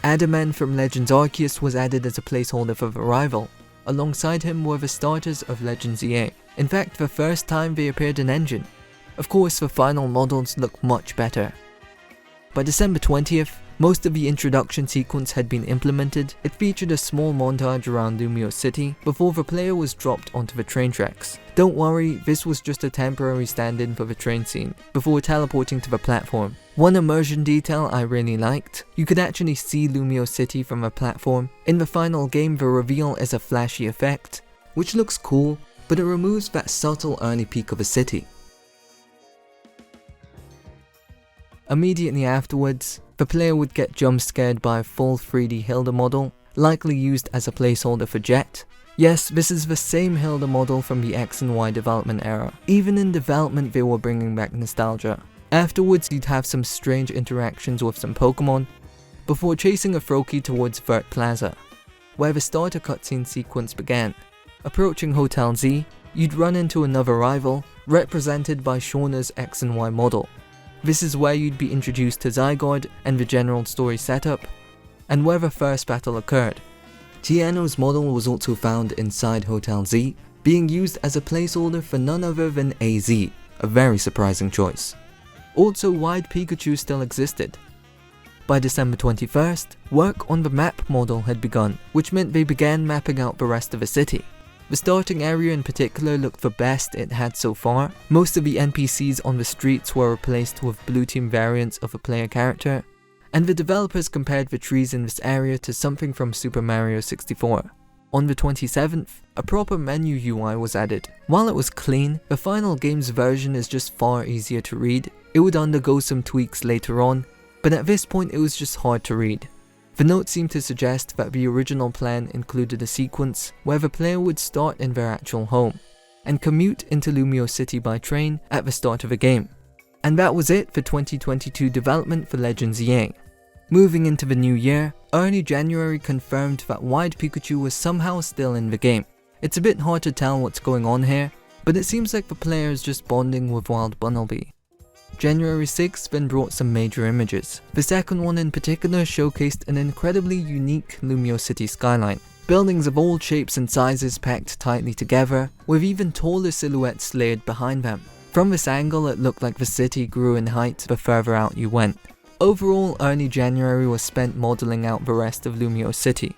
Adaman from Legends Arceus was added as a placeholder for the rival. Alongside him were the starters of Legends EA. In fact, the first time they appeared in Engine. Of course, the final models look much better. By December 20th, Most of the introduction sequence had been implemented. It featured a small montage around Lumio City before the player was dropped onto the train tracks. Don't worry, this was just a temporary stand-in for the train scene, before teleporting to the platform. One immersion detail I really liked: you could actually see Lumio City from a platform. In the final game, the reveal is a flashy effect, which looks cool, but it removes that subtle early peak of a city. Immediately afterwards, the player would get jump scared by a full 3D Hilda model, likely used as a placeholder for Jet. Yes, this is the same Hilda model from the X and Y development era. Even in development they were bringing back nostalgia. Afterwards you'd have some strange interactions with some Pokemon, before chasing a Froakie towards Vert Plaza, where the starter cutscene sequence began. Approaching Hotel Z, you'd run into another rival, represented by Shauna's X and Y model. This is where you'd be introduced to Zygarde and the general story setup, and where the first battle occurred. Tiano's model was also found inside Hotel Z, being used as a placeholder for none other than AZ, a very surprising choice. Also, Wide Pikachu still existed. By December 21st, work on the map model had begun, which meant they began mapping out the rest of the city. The starting area in particular looked the best it had so far. Most of the NPCs on the streets were replaced with blue team variants of a player character, and the developers compared the trees in this area to something from Super Mario 64. On the 27th, a proper menu UI was added. While it was clean, the final game's version is just far easier to read. It would undergo some tweaks later on, but at this point it was just hard to read. The notes seem to suggest that the original plan included a sequence where the player would start in their actual home, and commute into Lumio City by train at the start of the game. And that was it for 2022 development for Legends EA. Moving into the new year, early January confirmed that Wide Pikachu was somehow still in the game. It's a bit hard to tell what's going on here, but it seems like the player is just bonding with Wild Bunnelby. January 6th then brought some major images. The second one in particular showcased an incredibly unique Lumio City skyline. Buildings of all shapes and sizes packed tightly together, with even taller silhouettes layered behind them. From this angle it looked like the city grew in height the further out you went. Overall, early January was spent modeling out the rest of Lumio City.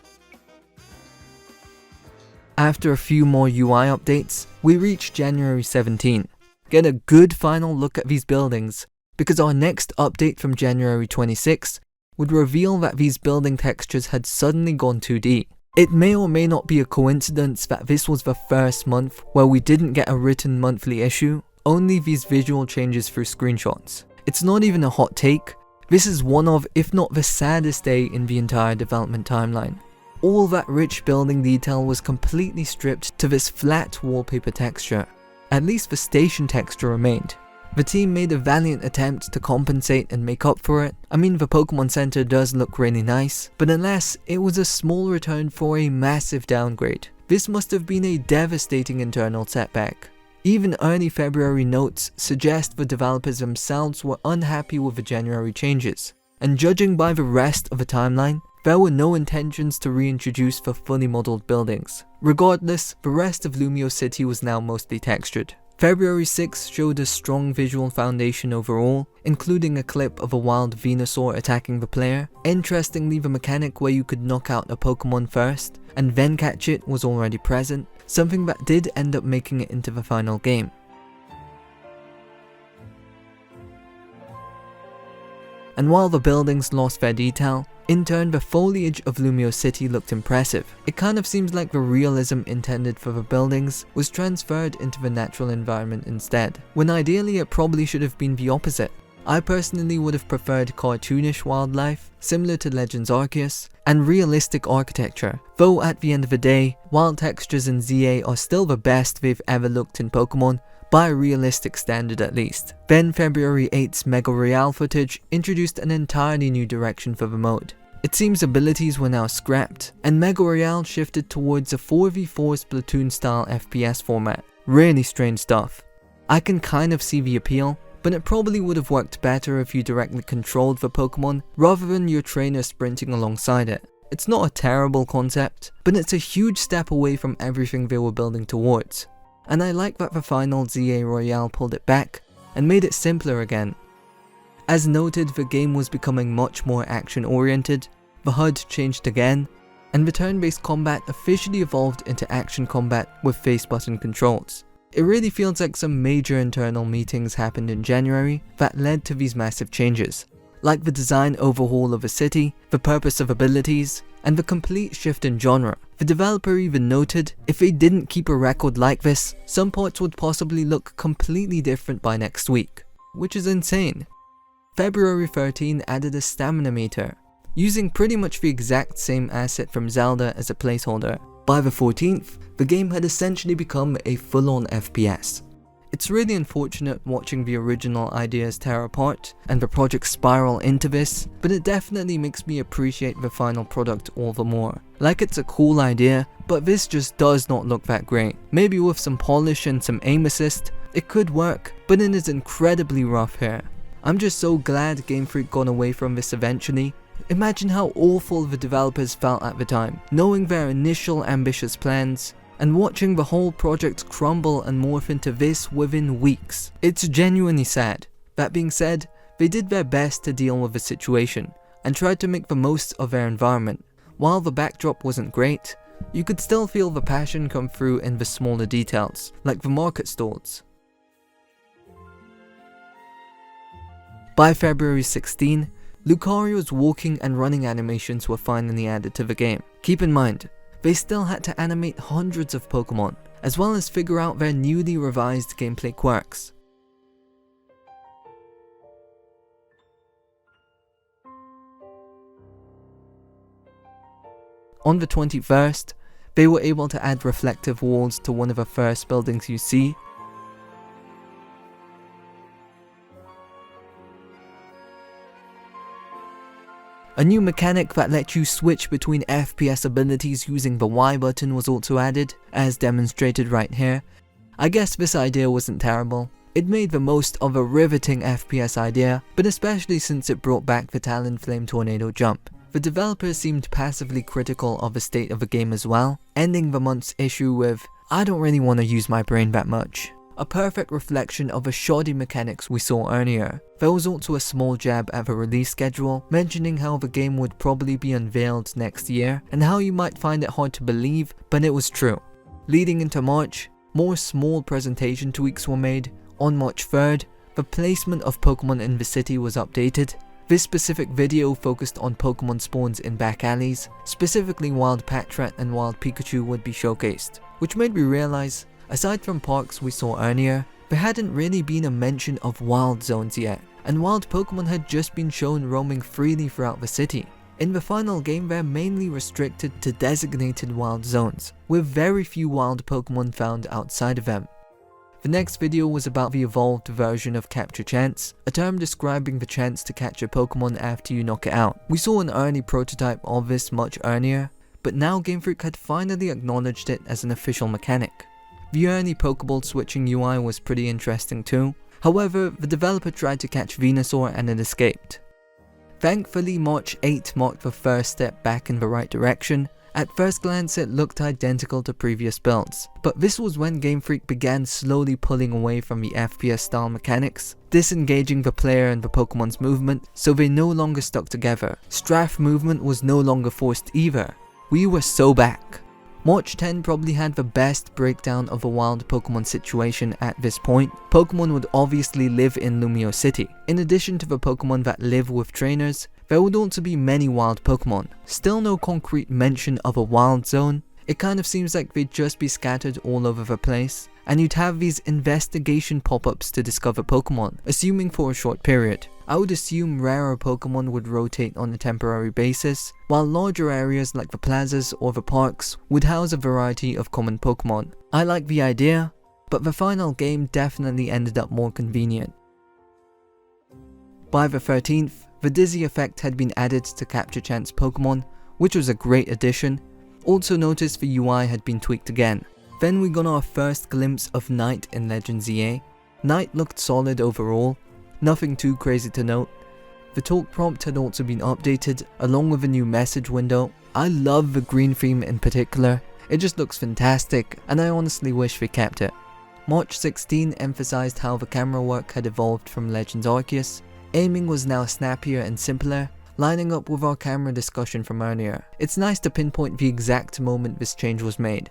After a few more UI updates, we reached January 17. Get a good final look at these buildings, because our next update from January 26 would reveal that these building textures had suddenly gone 2D. It may or may not be a coincidence that this was the first month where we didn't get a written monthly issue, only these visual changes through screenshots. It's not even a hot take, this is one of, if not the saddest day in the entire development timeline. All that rich building detail was completely stripped to this flat wallpaper texture. At least the station texture remained. The team made a valiant attempt to compensate and make up for it. I mean, the Pokémon Center does look really nice, but alas, it was a small return for a massive downgrade. This must have been a devastating internal setback. Even early February notes suggest the developers themselves were unhappy with the January changes, and judging by the rest of the timeline, there were no intentions to reintroduce the fully modeled buildings. Regardless, the rest of Lumio City was now mostly textured. February 6 showed a strong visual foundation overall, including a clip of a wild Venusaur attacking the player. Interestingly, the mechanic where you could knock out a Pokemon first and then catch it was already present, something that did end up making it into the final game. And while the buildings lost their detail, in turn the foliage of Lumio City looked impressive. It kind of seems like the realism intended for the buildings was transferred into the natural environment instead, when ideally it probably should have been the opposite. I personally would have preferred cartoonish wildlife, similar to Legends Arceus, and realistic architecture, though at the end of the day, wild textures in ZA are still the best they've ever looked in Pokemon, by a realistic standard at least. Then February 8's Mega Royale footage introduced an entirely new direction for the mode. It seems abilities were now scrapped, and Mega Royale shifted towards a 4v4 Splatoon style FPS format. Really strange stuff. I can kind of see the appeal, but it probably would have worked better if you directly controlled the Pokemon rather than your trainer sprinting alongside it. It's not a terrible concept, but it's a huge step away from everything they were building towards. And I like that the final ZA Royale pulled it back and made it simpler again. As noted, the game was becoming much more action oriented, the HUD changed again, and the turn-based combat officially evolved into action combat with face button controls. It really feels like some major internal meetings happened in January that led to these massive changes, like the design overhaul of a city, the purpose of abilities, and the complete shift in genre. The developer even noted, if they didn't keep a record like this, some parts would possibly look completely different by next week, which is insane. February 13 added a stamina meter, using pretty much the exact same asset from Zelda as a placeholder. By the 14th, the game had essentially become a full-on FPS. It's really unfortunate watching the original ideas tear apart and the project spiral into this, but it definitely makes me appreciate the final product all the more. Like, it's a cool idea, but this just does not look that great. Maybe with some polish and some aim assist, it could work, but it is incredibly rough here. I'm just so glad Game Freak got away from this eventually. Imagine how awful the developers felt at the time, knowing their initial ambitious plans, and watching the whole project crumble and morph into this within weeks. It's genuinely sad. That being said, they did their best to deal with the situation, and tried to make the most of their environment. While the backdrop wasn't great, you could still feel the passion come through in the smaller details, like the market stalls. By February 16, Lucario's walking and running animations were finally added to the game. Keep in mind, they still had to animate hundreds of Pokemon, as well as figure out their newly revised gameplay quirks. On the 21st, they were able to add reflective walls to one of the first buildings you see, a new mechanic that lets you switch between FPS abilities using the Y button was also added, as demonstrated right here. I guess this idea wasn't terrible. It made the most of a riveting FPS idea, but especially since it brought back the Talonflame tornado jump. The developers seemed passively critical of the state of the game as well, ending the month's issue with, "I don't really want to use my brain that much." A perfect reflection of the shoddy mechanics we saw earlier. There was also a small jab at the release schedule, mentioning how the game would probably be unveiled next year, and how you might find it hard to believe, but it was true. Leading into March, more small presentation tweaks were made. On March 3rd, the placement of Pokemon in the city was updated. This specific video focused on Pokemon spawns in back alleys, specifically Wild Patrat and Wild Pikachu would be showcased, which made me realize, aside from parks we saw earlier, there hadn't really been a mention of wild zones yet, and wild Pokemon had just been shown roaming freely throughout the city. In the final game, they're mainly restricted to designated wild zones, with very few wild Pokemon found outside of them. The next video was about the evolved version of Capture Chance, a term describing the chance to catch a Pokemon after you knock it out. We saw an early prototype of this much earlier, but now Game Freak had finally acknowledged it as an official mechanic. The early Pokeball switching UI was pretty interesting too. However, the developer tried to catch Venusaur and it escaped. Thankfully, March 8 marked the first step back in the right direction. At first glance, it looked identical to previous builds, but this was when Game Freak began slowly pulling away from the FPS style mechanics, disengaging the player and the Pokemon's movement, so they no longer stuck together. Strafe movement was no longer forced either. We were so back. March 10 probably had the best breakdown of a wild Pokemon situation at this point. Pokemon would obviously live in Lumio City. In addition to the Pokemon that live with trainers, there would also be many wild Pokemon. Still no concrete mention of a wild zone. It kind of seems like they'd just be scattered all over the place, and you'd have these investigation pop-ups to discover Pokemon, assuming for a short period. I would assume rarer Pokemon would rotate on a temporary basis, while larger areas like the plazas or the parks would house a variety of common Pokemon. I like the idea, but the final game definitely ended up more convenient. By the 13th, the Dizzy effect had been added to Capture Chance Pokemon, which was a great addition. Also noticed the UI had been tweaked again. Then we got our first glimpse of Night in Legends EA. Night looked solid overall, nothing too crazy to note. The talk prompt had also been updated, along with a new message window. I love the green theme in particular, it just looks fantastic, and I honestly wish they kept it. March 16 emphasized how the camera work had evolved from Legends Arceus. Aiming was now snappier and simpler, lining up with our camera discussion from earlier. It's nice to pinpoint the exact moment this change was made.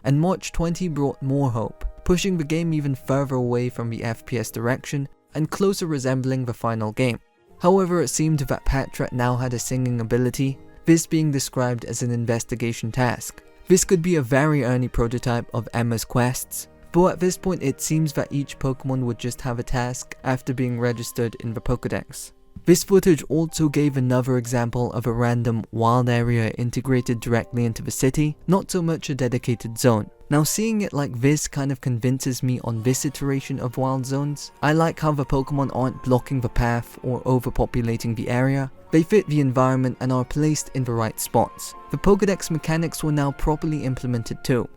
And March 20 brought more hope, pushing the game even further away from the FPS direction and closer resembling the final game. However, it seemed that Patra now had a singing ability, this being described as an investigation task. This could be a very early prototype of Emma's quests, though at this point it seems that each Pokemon would just have a task after being registered in the Pokédex. This footage also gave another example of a random wild area integrated directly into the city, not so much a dedicated zone. Now seeing it like this kind of convinces me on this iteration of wild zones. I like how the Pokemon aren't blocking the path or overpopulating the area. They fit the environment and are placed in the right spots. The Pokédex mechanics were now properly implemented too.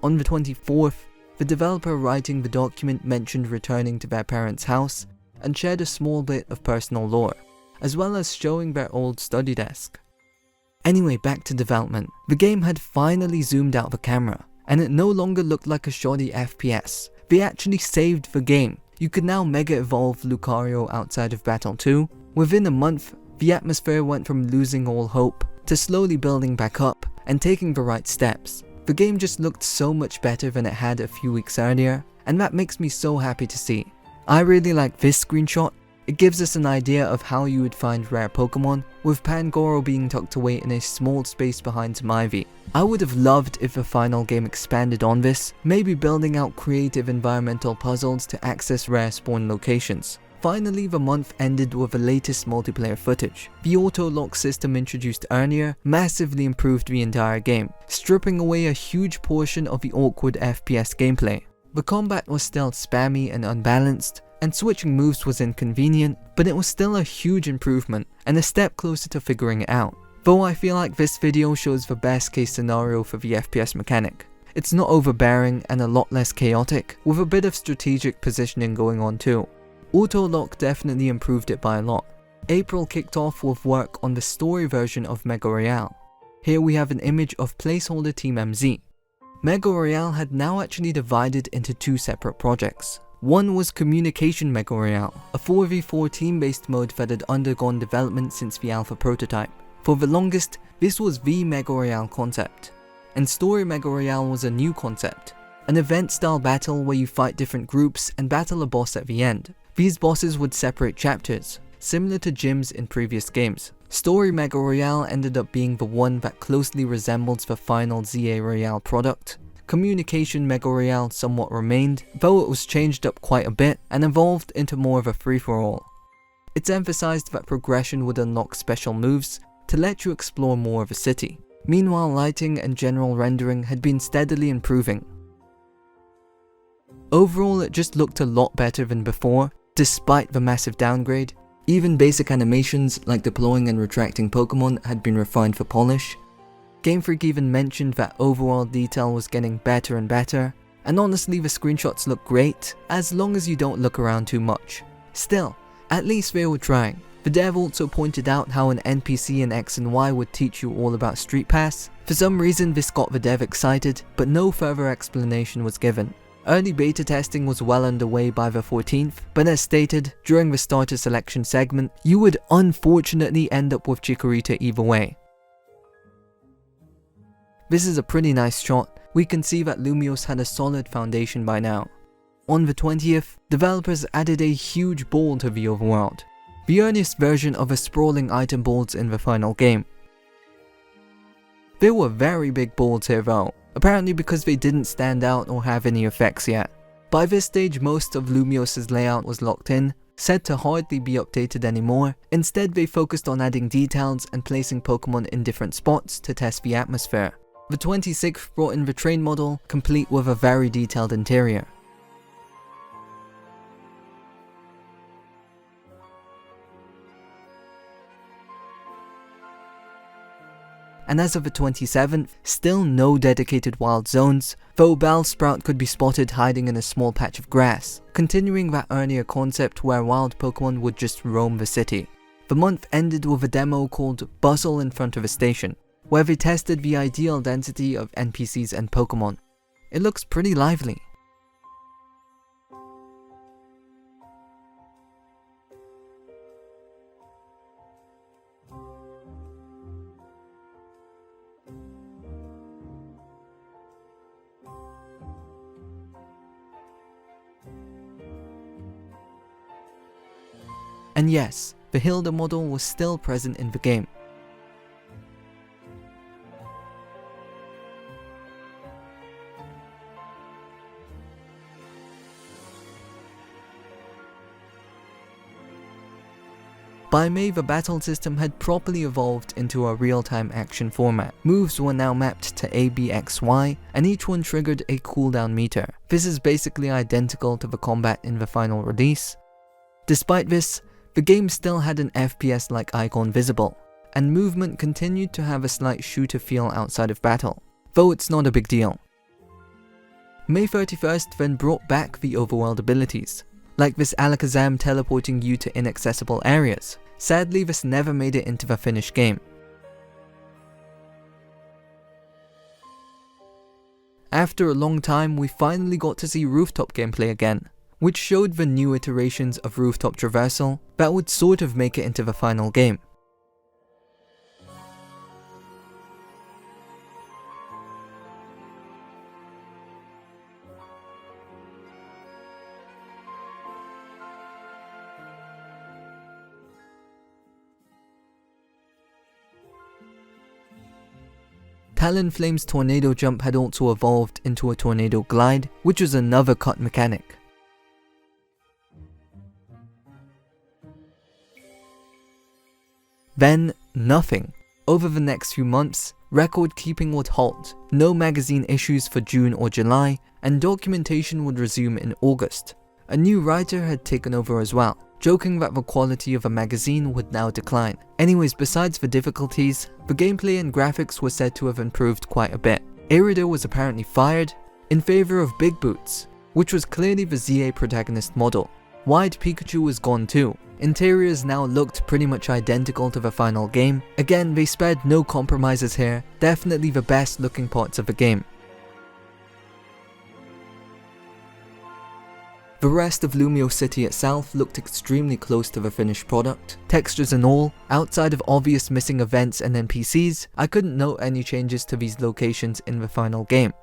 On the 24th, the developer writing the document mentioned returning to their parents' house and shared a small bit of personal lore, as well as showing their old study desk. Anyway, back to development. The game had finally zoomed out the camera, and it no longer looked like a shoddy FPS. They actually saved the game. You could now Mega Evolve Lucario outside of Battle 2. Within a month, the atmosphere went from losing all hope to slowly building back up and taking the right steps. The game just looked so much better than it had a few weeks earlier, and that makes me so happy to see. I really like this screenshot. It gives us an idea of how you would find rare Pokemon, with Pangoro being tucked away in a small space behind some ivy. I would have loved if the final game expanded on this, maybe building out creative environmental puzzles to access rare spawn locations. Finally, the month ended with the latest multiplayer footage. The auto-lock system introduced earlier massively improved the entire game, stripping away a huge portion of the awkward FPS gameplay. The combat was still spammy and unbalanced, and switching moves was inconvenient, but it was still a huge improvement and a step closer to figuring it out. Though I feel like this video shows the best case scenario for the FPS mechanic. It's not overbearing and a lot less chaotic, with a bit of strategic positioning going on too. Auto-lock definitely improved it by a lot. April kicked off with work on the story version of Mega Royale. Here we have an image of placeholder Team MZ. Mega Royale had now actually divided into two separate projects. One was Communication Mega Royale, a 4v4 team-based mode that had undergone development since the alpha prototype. For the longest, this was the Mega Royale concept. And Story Mega Royale was a new concept, an event-style battle where you fight different groups and battle a boss at the end. These bosses would separate chapters, similar to gyms in previous games. Story Mega Royale ended up being the one that closely resembles the final ZA Royale product. Communication Mega Royale somewhat remained, though it was changed up quite a bit and evolved into more of a free-for-all. It's emphasized that progression would unlock special moves to let you explore more of a city. Meanwhile, lighting and general rendering had been steadily improving. Overall, it just looked a lot better than before, despite the massive downgrade. Even basic animations like deploying and retracting Pokemon had been refined for polish. Game Freak even mentioned that overall detail was getting better and better, and honestly the screenshots look great, as long as you don't look around too much. Still, at least they were trying. The dev also pointed out how an NPC in X and Y would teach you all about Street Pass. For some reason this got the dev excited, but no further explanation was given. Early beta testing was well underway by the 14th, but as stated, during the starter selection segment, you would unfortunately end up with Chikorita either way. This is a pretty nice shot. We can see that Lumiose had a solid foundation by now. On the 20th, developers added a huge ball to the overworld, the earliest version of a sprawling item boards in the final game. There were very big boards here though, apparently because they didn't stand out or have any effects yet. By this stage, most of Lumiose's layout was locked in, said to hardly be updated anymore. Instead, they focused on adding details and placing Pokemon in different spots to test the atmosphere. The 26th brought in the train model, complete with a very detailed interior. And as of the 27th, still no dedicated wild zones, though Bellsprout could be spotted hiding in a small patch of grass, continuing that earlier concept where wild Pokemon would just roam the city. The month ended with a demo called Bustle in front of a station. where they tested the ideal density of NPCs and Pokémon. It looks pretty lively. And yes, the Hilda model was still present in the game. By May, the battle system had properly evolved into a real-time action format. Moves were now mapped to A, B, X, Y, and each one triggered a cooldown meter. This is basically identical to the combat in the final release. Despite this, the game still had an FPS-like icon visible, and movement continued to have a slight shooter feel outside of battle, though it's not a big deal. May 31st then brought back the overworld abilities, like this Alakazam teleporting you to inaccessible areas. Sadly, this never made it into the finished game. After a long time, we finally got to see rooftop gameplay again, which showed the new iterations of rooftop traversal that would sort of make it into the final game. Talonflame's tornado jump had also evolved into a tornado glide, which was another cut mechanic. Then, nothing. Over the next few months, record keeping would halt, no magazine issues for June or July, and documentation would resume in August. A new writer had taken over as well, joking that the quality of a magazine would now decline. Anyways, besides the difficulties, the gameplay and graphics were said to have improved quite a bit. Irida was apparently fired in favor of Big Boots, which was clearly the ZA protagonist model. Wide Pikachu was gone too. Interiors now looked pretty much identical to the final game. Again, they spared no compromises here, definitely the best looking parts of the game. The rest of Lumio City itself looked extremely close to the finished product. Textures and all, outside of obvious missing events and NPCs, I couldn't note any changes to these locations in the final game.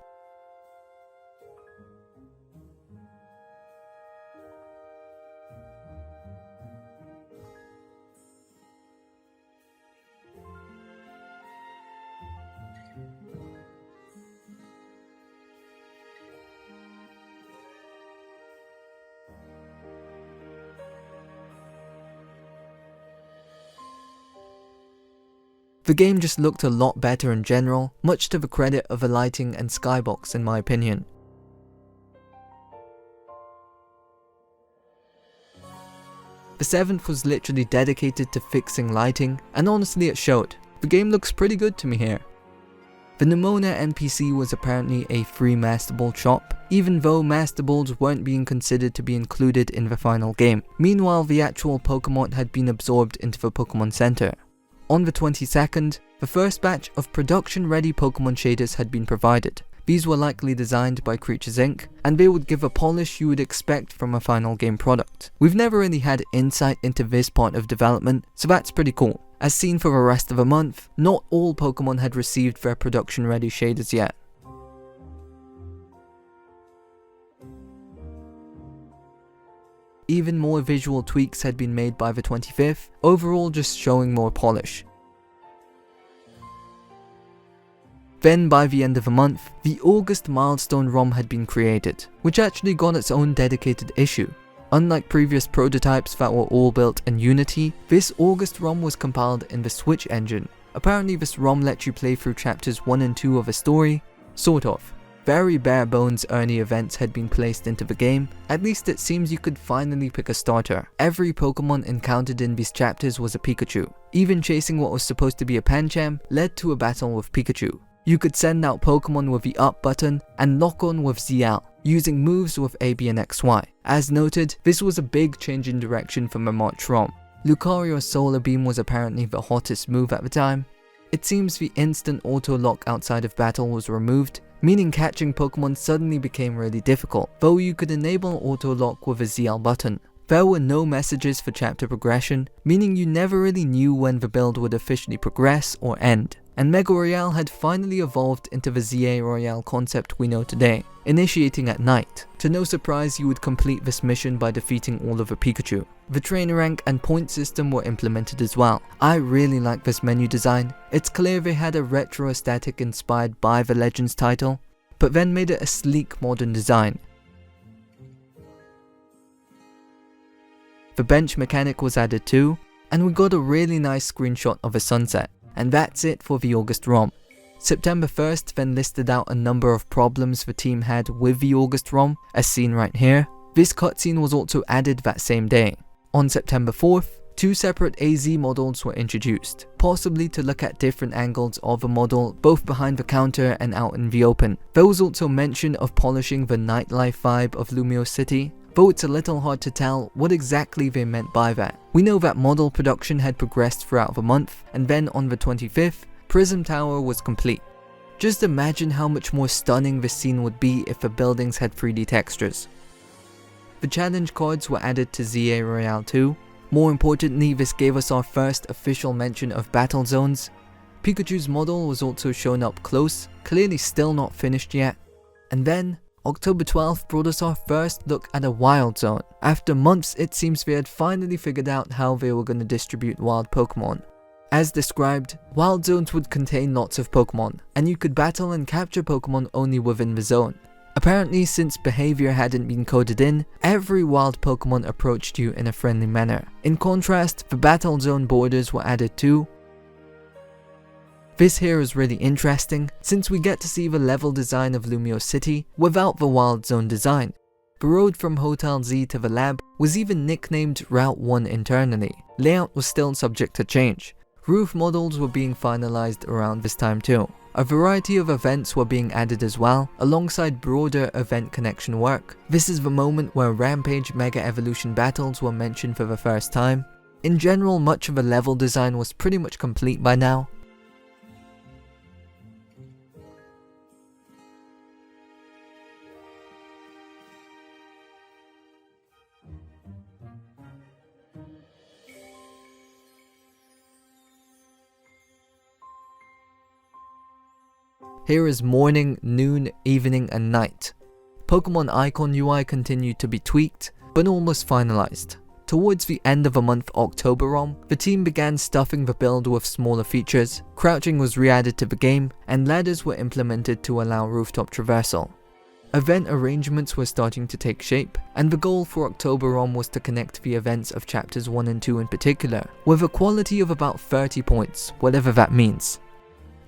The game just looked a lot better in general, much to the credit of the lighting and skybox in my opinion. The 7th was literally dedicated to fixing lighting, and honestly it showed. The game looks pretty good to me here. The Nemona NPC was apparently a free Master Ball shop, even though Master Balls weren't being considered to be included in the final game. Meanwhile, the actual Pokemon had been absorbed into the Pokemon Center. On the 22nd, the first batch of production-ready Pokemon shaders had been provided. These were likely designed by Creatures Inc., and they would give a polish you would expect from a final game product. We've never really had insight into this part of development, so that's pretty cool. As seen for the rest of the month, not all Pokemon had received their production-ready shaders yet. Even more visual tweaks had been made by the 25th, overall just showing more polish. Then by the end of the month, the August milestone ROM had been created, which actually got its own dedicated issue. Unlike previous prototypes that were all built in Unity, this August ROM was compiled in the Switch engine. Apparently this ROM lets you play through chapters 1 and 2 of a story, sort of. Very bare bones early events had been placed into the game, at least it seems you could finally pick a starter. Every Pokemon encountered in these chapters was a Pikachu. Even chasing what was supposed to be a Pancham led to a battle with Pikachu. You could send out Pokemon with the up button and lock on with ZL, using moves with A, B and XY. As noted, this was a big change in direction from the March ROM. Lucario's Solar Beam was apparently the hottest move at the time. It seems the instant auto lock outside of battle was removed, meaning catching Pokemon suddenly became really difficult, though you could enable auto lock with a ZL button. There were no messages for chapter progression, meaning you never really knew when the build would officially progress or end. And Mega Royale had finally evolved into the ZA Royale concept we know today, initiating at night. To no surprise, you would complete this mission by defeating all of the Pikachu. The trainer rank and point system were implemented as well. I really like this menu design. It's clear they had a retro aesthetic inspired by the Legends title, but then made it a sleek modern design. The bench mechanic was added too, and we got a really nice screenshot of a sunset. And that's it for the August ROM. September 1st then listed out a number of problems the team had with the August ROM, as seen right here. This cutscene was also added that same day. On September 4th, 2 separate AZ models were introduced, possibly to look at different angles of a model, both behind the counter and out in the open. There was also mention of polishing the nightlife vibe of Lumiose City, though it's a little hard to tell what exactly they meant by that. We know that model production had progressed throughout the month, and then on the 25th, Prism Tower was complete. Just imagine how much more stunning this scene would be if the buildings had 3D textures. The challenge cards were added to ZA Royale 2. More importantly, this gave us our first official mention of battle zones. Pikachu's model was also shown up close, clearly still not finished yet. And then, October 12th brought us our first look at a wild zone. After months, it seems they had finally figured out how they were going to distribute wild Pokemon. As described, wild zones would contain lots of Pokemon, and you could battle and capture Pokemon only within the zone. Apparently, since behavior hadn't been coded in, every wild Pokemon approached you in a friendly manner. In contrast, the battle zone borders were added too. This here is really interesting, since we get to see the level design of Lumiose City without the wild zone design. The road from Hotel Z to the lab was even nicknamed Route 1 internally. Layout was still subject to change. Roof models were being finalized around this time too. A variety of events were being added as well, alongside broader event connection work. This is the moment where Rampage Mega Evolution battles were mentioned for the first time. In general, much of the level design was pretty much complete by now. Here is morning, noon, evening and night. Pokemon icon UI continued to be tweaked, but almost finalized. Towards the end of the month October ROM, the team began stuffing the build with smaller features, crouching was re-added to the game, and ladders were implemented to allow rooftop traversal. Event arrangements were starting to take shape, and the goal for October ROM was to connect the events of chapters 1 and 2 in particular, with a quality of about 30 points, whatever that means.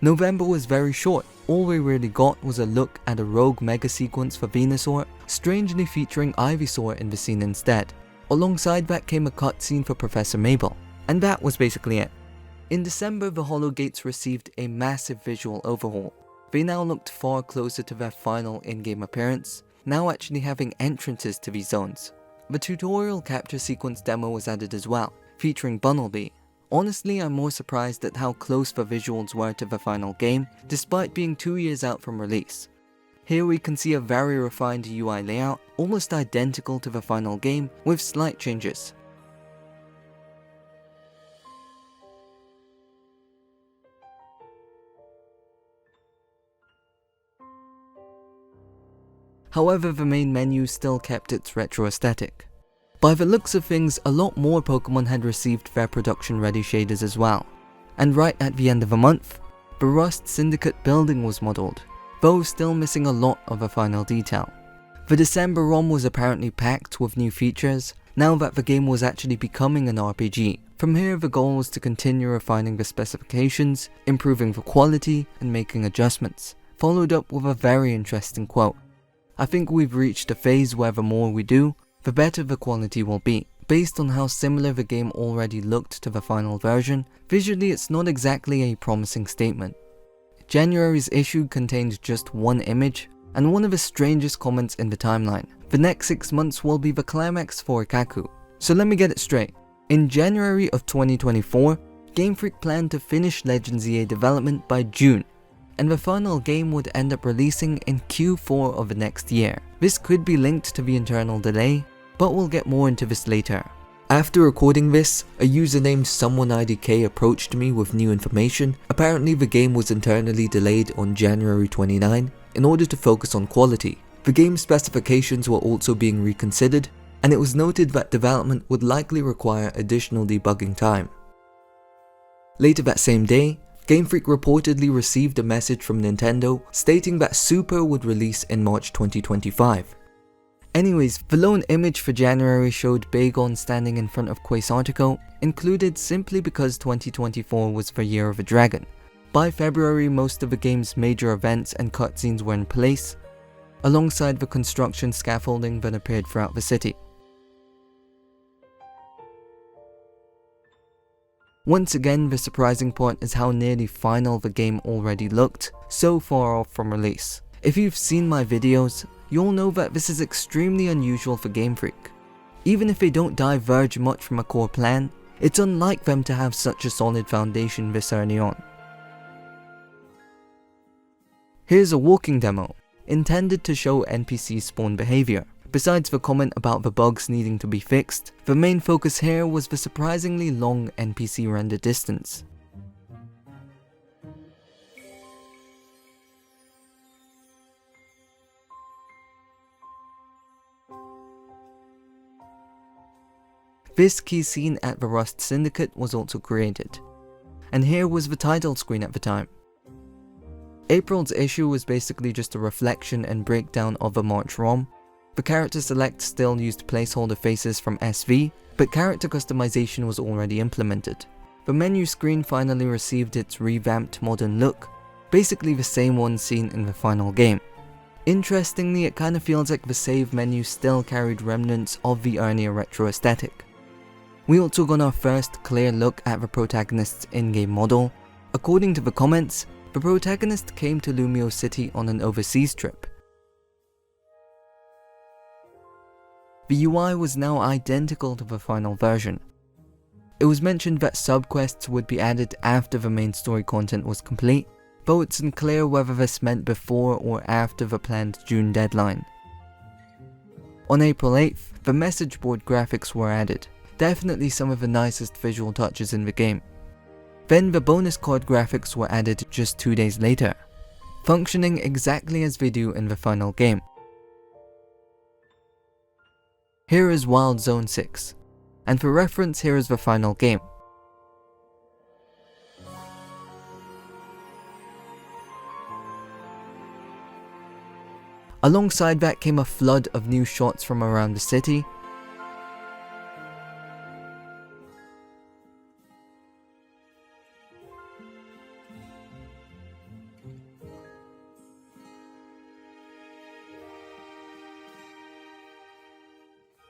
November was very short. All we really got was a look at a rogue mega sequence for Venusaur, strangely featuring Ivysaur in the scene instead. Alongside that came a cutscene for Professor Mabel, and that was basically it. In December, the Hollow Gates received a massive visual overhaul. They now looked far closer to their final in-game appearance, now actually having entrances to these zones. The tutorial capture sequence demo was added as well, featuring Bunnelby. Honestly, I'm more surprised at how close the visuals were to the final game, despite being 2 years out from release. Here we can see a very refined UI layout, almost identical to the final game, with slight changes. However, the main menu still kept its retro aesthetic. By the looks of things, a lot more Pokemon had received their production ready shaders as well. And right at the end of the month, the Rust Syndicate building was modelled, though still missing a lot of a final detail. The December ROM was apparently packed with new features, now that the game was actually becoming an RPG. From here, the goal was to continue refining the specifications, improving the quality, and making adjustments, followed up with a very interesting quote. "I think we've reached a phase where the more we do, the better the quality will be." Based on how similar the game already looked to the final version, visually it's not exactly a promising statement. January's issue contained just one image, and one of the strangest comments in the timeline. The next 6 months will be the climax for Kaku. So let me get it straight. In January of 2024, Game Freak planned to finish Legends EA development by June, and the final game would end up releasing in Q4 of the next year. This could be linked to the internal delay, but we'll get more into this later. After recording this, a user named SomeoneIDK approached me with new information. Apparently the game was internally delayed on January 29 in order to focus on quality. The game's specifications were also being reconsidered, and it was noted that development would likely require additional debugging time. Later that same day, Game Freak reportedly received a message from Nintendo stating that Super would release in March 2025. Anyways, the lone image for January showed Bagon standing in front of Quasartico, included simply because 2024 was the year of a dragon. By February, most of the game's major events and cutscenes were in place, alongside the construction scaffolding that appeared throughout the city. Once again, the surprising part is how nearly final the game already looked, so far off from release. If you've seen my videos, you'll know that this is extremely unusual for Game Freak. Even if they don't diverge much from a core plan, it's unlike them to have such a solid foundation this early on. Here's a walking demo, intended to show NPC spawn behavior. Besides the comment about the bugs needing to be fixed, the main focus here was the surprisingly long NPC render distance. This key scene at the Rust Syndicate was also created, and here was the title screen at the time. April's issue was basically just a reflection and breakdown of the March ROM. The character select still used placeholder faces from SV, but character customization was already implemented. The menu screen finally received its revamped modern look, basically the same one seen in the final game. Interestingly, it kinda feels like the save menu still carried remnants of the earlier retro aesthetic. We also got our first clear look at the protagonist's in-game model. According to the comments, the protagonist came to Lumio City on an overseas trip. The UI was now identical to the final version. It was mentioned that subquests would be added after the main story content was complete, though it's unclear whether this meant before or after the planned June deadline. On April 8th, the message board graphics were added, definitely some of the nicest visual touches in the game. Then the bonus card graphics were added just 2 days later, functioning exactly as they do in the final game. Here is Wild Zone 6, and for reference here is the final game. Alongside that came a flood of new shots from around the city.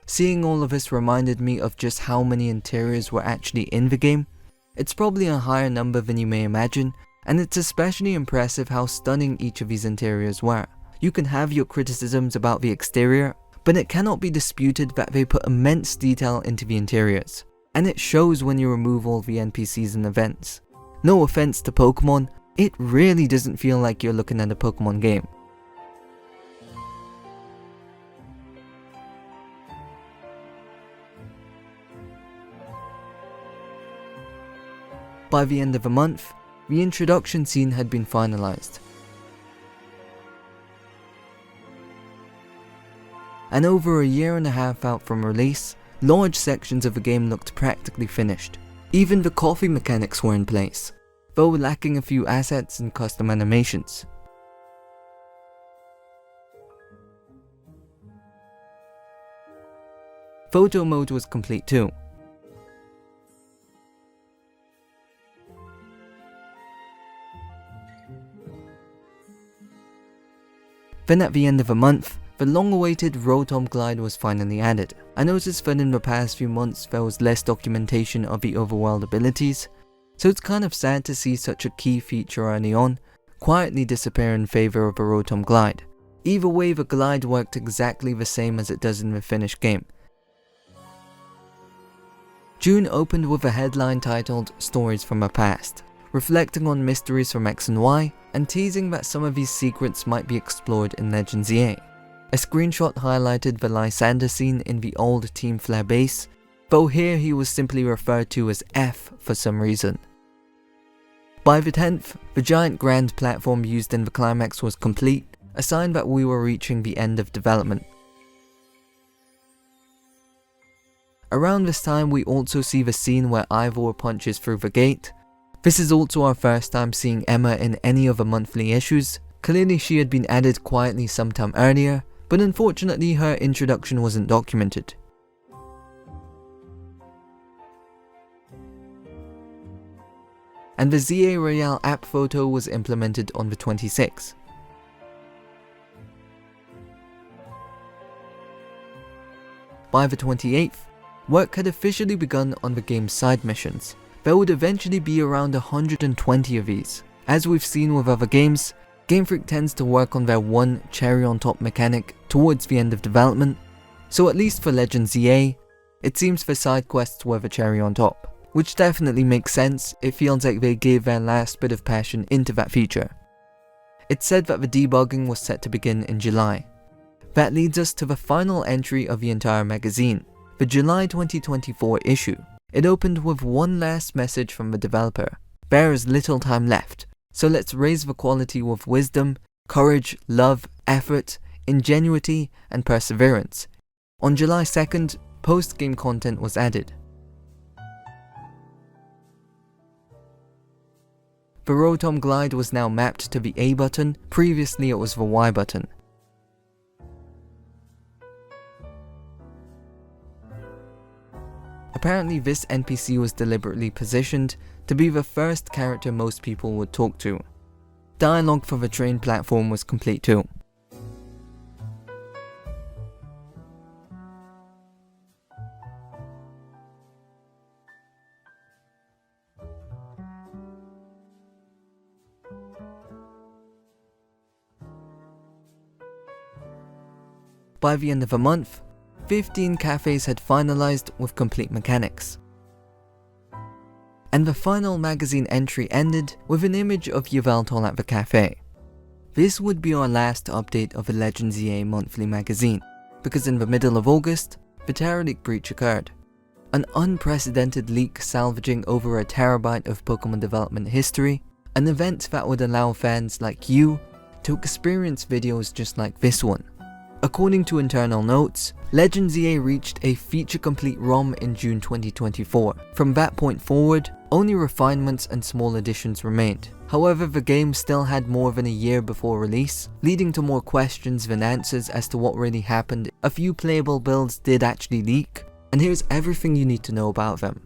Seeing all of this reminded me of just how many interiors were actually in the game. It's probably a higher number than you may imagine, and it's especially impressive how stunning each of these interiors were. You can have your criticisms about the exterior, but it cannot be disputed that they put immense detail into the interiors, and it shows when you remove all the NPCs and events. No offense to Pokemon, it really doesn't feel like you're looking at a Pokemon game. By the end of the month, the introduction scene had been finalized. And over a year and a half out from release, large sections of the game looked practically finished. Even the coffee mechanics were in place, though lacking a few assets and custom animations. Photo mode was complete too. Then at the end of the month, the long-awaited Rotom Glide was finally added. I noticed that in the past few months there was less documentation of the overworld abilities, so it's kind of sad to see such a key feature early on quietly disappear in favour of a Rotom Glide. Either way, the glide worked exactly the same as it does in the finished game. June opened with a headline titled Stories from our Past, reflecting on mysteries from X and Y and teasing that some of these secrets might be explored in Legends EA. A screenshot highlighted the Lysander scene in the old Team Flare base, though here he was simply referred to as F for some reason. By the 10th, the giant grand platform used in the climax was complete, a sign that we were reaching the end of development. Around this time we also see the scene where Ivor punches through the gate. This is also our first time seeing Emma in any of the monthly issues. Clearly she had been added quietly sometime earlier, but unfortunately her introduction wasn't documented. And the ZA Royale app photo was implemented on the 26th. By the 28th, work had officially begun on the game's side missions. There would eventually be around 120 of these. As we've seen with other games, Game Freak tends to work on their one cherry on top mechanic towards the end of development, so at least for Legends EA, it seems the side quests were the cherry on top, which definitely makes sense. It feels like they gave their last bit of passion into that feature. It's said that the debugging was set to begin in July. That leads us to the final entry of the entire magazine, the July 2024 issue. It opened with one last message from the developer. There is little time left, so let's raise the quality with wisdom, courage, love, effort, ingenuity, and perseverance. On July 2nd, post-game content was added. The Rotom Glide was now mapped to the A button, previously it was the Y button. Apparently this NPC was deliberately positioned to be the first character most people would talk to. Dialogue for the train platform was complete too. By the end of the month, 15 cafes had finalized with complete mechanics. And the final magazine entry ended with an image of Yveltal at the cafe. This would be our last update of the Legends EA monthly magazine, because in the middle of August, the Teraleak breach occurred. An unprecedented leak salvaging over a terabyte of Pokémon development history, an event that would allow fans like you to experience videos just like this one. According to internal notes, Legends EA reached a feature-complete ROM in June 2024. From that point forward, only refinements and small additions remained. However, the game still had more than a year before release, leading to more questions than answers as to what really happened. A few playable builds did actually leak, and here's everything you need to know about them.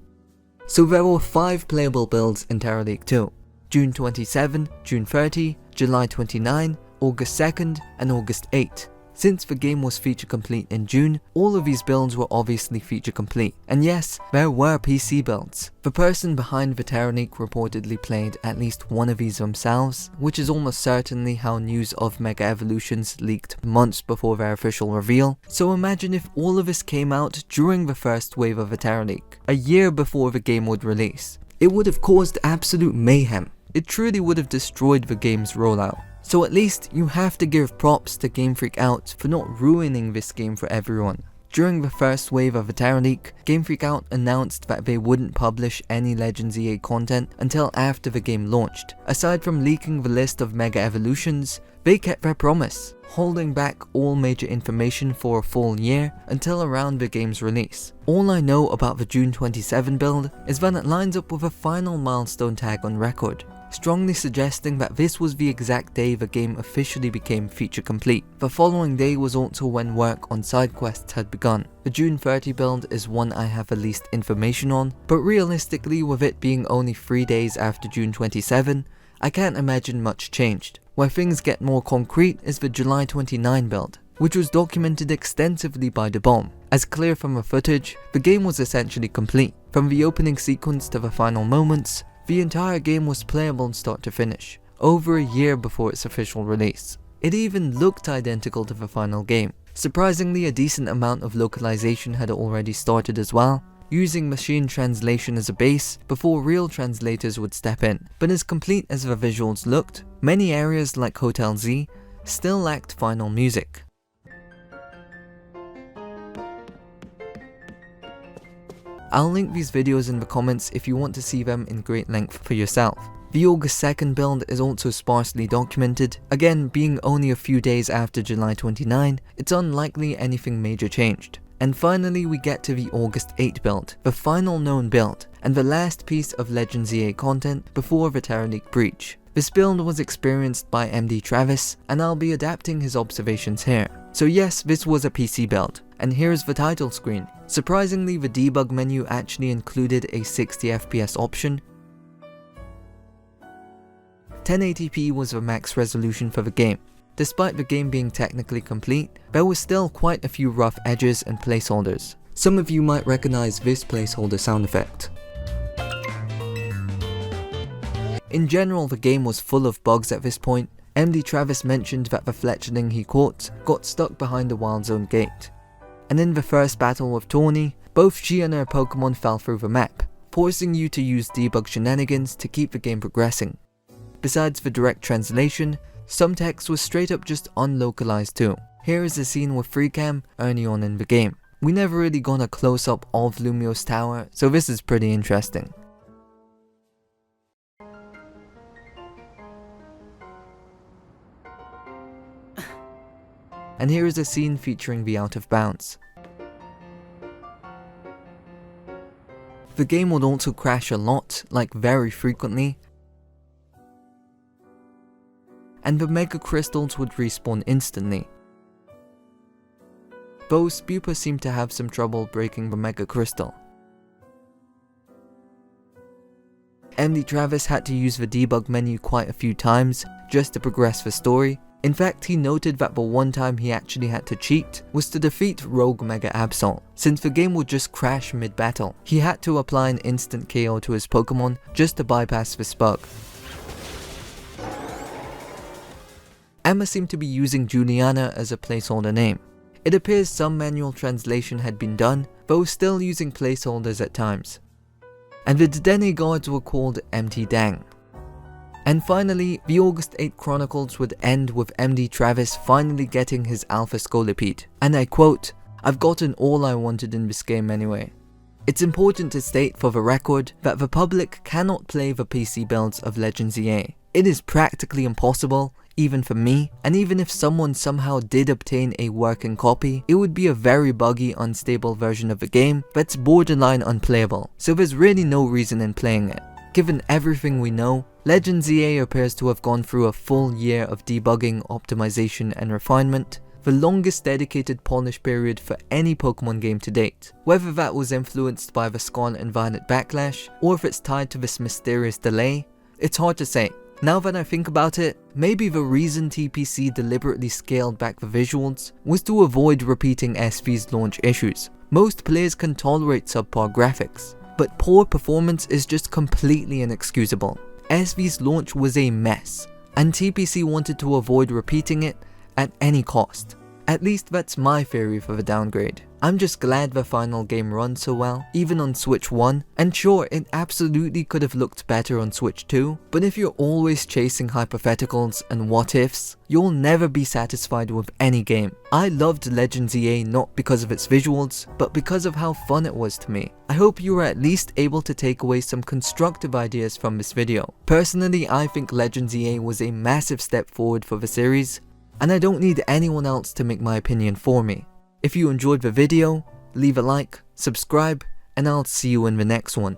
So there were 5 playable builds in Teraleak 2. June 27, June 30, July 29, August 2nd, and August 8. Since the game was feature complete in June, all of these builds were obviously feature complete. And yes, there were PC builds. The person behind the Teraleak reportedly played at least one of these themselves, which is almost certainly how news of Mega Evolutions leaked months before their official reveal. So imagine if all of this came out during the first wave of the Teraleak, a year before the game would release. It would have caused absolute mayhem. It truly would have destroyed the game's rollout. So at least you have to give props to Game Freak Out for not ruining this game for everyone. During the first wave of the Teraleak, Game Freak Out announced that they wouldn't publish any Legends EA content until after the game launched. Aside from leaking the list of Mega Evolutions, they kept their promise, holding back all major information for a full year until around the game's release. All I know about the June 27 build is that it lines up with a final milestone tag on record, strongly suggesting that this was the exact day the game officially became feature complete. The following day was also when work on side quests had begun. The June 30 build is one I have the least information on, but realistically with it being only 3 days after June 27, I can't imagine much changed. Where things get more concrete is the July 29 build, which was documented extensively by the bomb. As clear from the footage, the game was essentially complete. From the opening sequence to the final moments, the entire game was playable start to finish, over a year before its official release. It even looked identical to the final game. Surprisingly, a decent amount of localization had already started as well. using machine translation as a base before real translators would step in. But as complete as the visuals looked, many areas like Hotel Z still lacked final music. I'll link these videos in the comments if you want to see them in great length for yourself. The August 2nd build is also sparsely documented. Again, being only a few days after July 29, it's unlikely anything major changed. And finally we get to the August 8 build, the final known build, and the last piece of Legends EA content before the Teraleak breach. This build was experienced by MD Travis, and I'll be adapting his observations here. So yes, this was a PC build, and here's the title screen. Surprisingly, the debug menu actually included a 60 FPS option. 1080p was the max resolution for the game. Despite the game being technically complete, there was still quite a few rough edges and placeholders. Some of you might recognize this placeholder sound effect. In general, the game was full of bugs at this point. MD Travis mentioned that the fletchling he caught got stuck behind the wild zone gate. And in the first battle with Tawny, both she and her Pokemon fell through the map, forcing you to use debug shenanigans to keep the game progressing. Besides the direct translation, some text was straight up just unlocalized too. Here is a scene with Freecam early on in the game. We never really got a close up of Lumio's tower, so this is pretty interesting. And here is a scene featuring the Out of Bounds. The game would also crash a lot, like very frequently, and the Mega Crystals would respawn instantly. Though Spupa seemed to have some trouble breaking the Mega Crystal. MD Travis had to use the debug menu quite a few times just to progress the story. In fact, he noted that the one time he actually had to cheat was to defeat Rogue Mega Absol. Since the game would just crash mid-battle, he had to apply an instant KO to his Pokemon just to bypass this bug. Emma seemed to be using Juliana as a placeholder name. It appears some manual translation had been done, though still using placeholders at times. And the Dedenne gods were called MT Dang. And finally, the August 8 Chronicles would end with MD Travis finally getting his Alpha Scolipede. And I quote, "I've gotten all I wanted in this game anyway." It's important to state for the record that the public cannot play the PC builds of Legends EA. It is practically impossible, even for me, and even if someone somehow did obtain a working copy, it would be a very buggy, unstable version of the game that's borderline unplayable, so there's really no reason in playing it. Given everything we know, Legends EA appears to have gone through a full year of debugging, optimization and refinement, the longest dedicated polish period for any Pokemon game to date. Whether that was influenced by the Scarlet and Violet backlash, or if it's tied to this mysterious delay, it's hard to say. Now that I think about it, maybe the reason TPC deliberately scaled back the visuals was to avoid repeating SV's launch issues. Most players can tolerate subpar graphics, but poor performance is just completely inexcusable. SV's launch was a mess, and TPC wanted to avoid repeating it at any cost. At least that's my theory for the downgrade. I'm just glad the final game runs so well, even on Switch 1, and sure, it absolutely could have looked better on Switch 2, but if you're always chasing hypotheticals and what ifs, you'll never be satisfied with any game. I loved Legends EA not because of its visuals, but because of how fun it was to me. I hope you were at least able to take away some constructive ideas from this video. Personally, I think Legends EA was a massive step forward for the series, and I don't need anyone else to make my opinion for me. If you enjoyed the video, leave a like, subscribe, and I'll see you in the next one.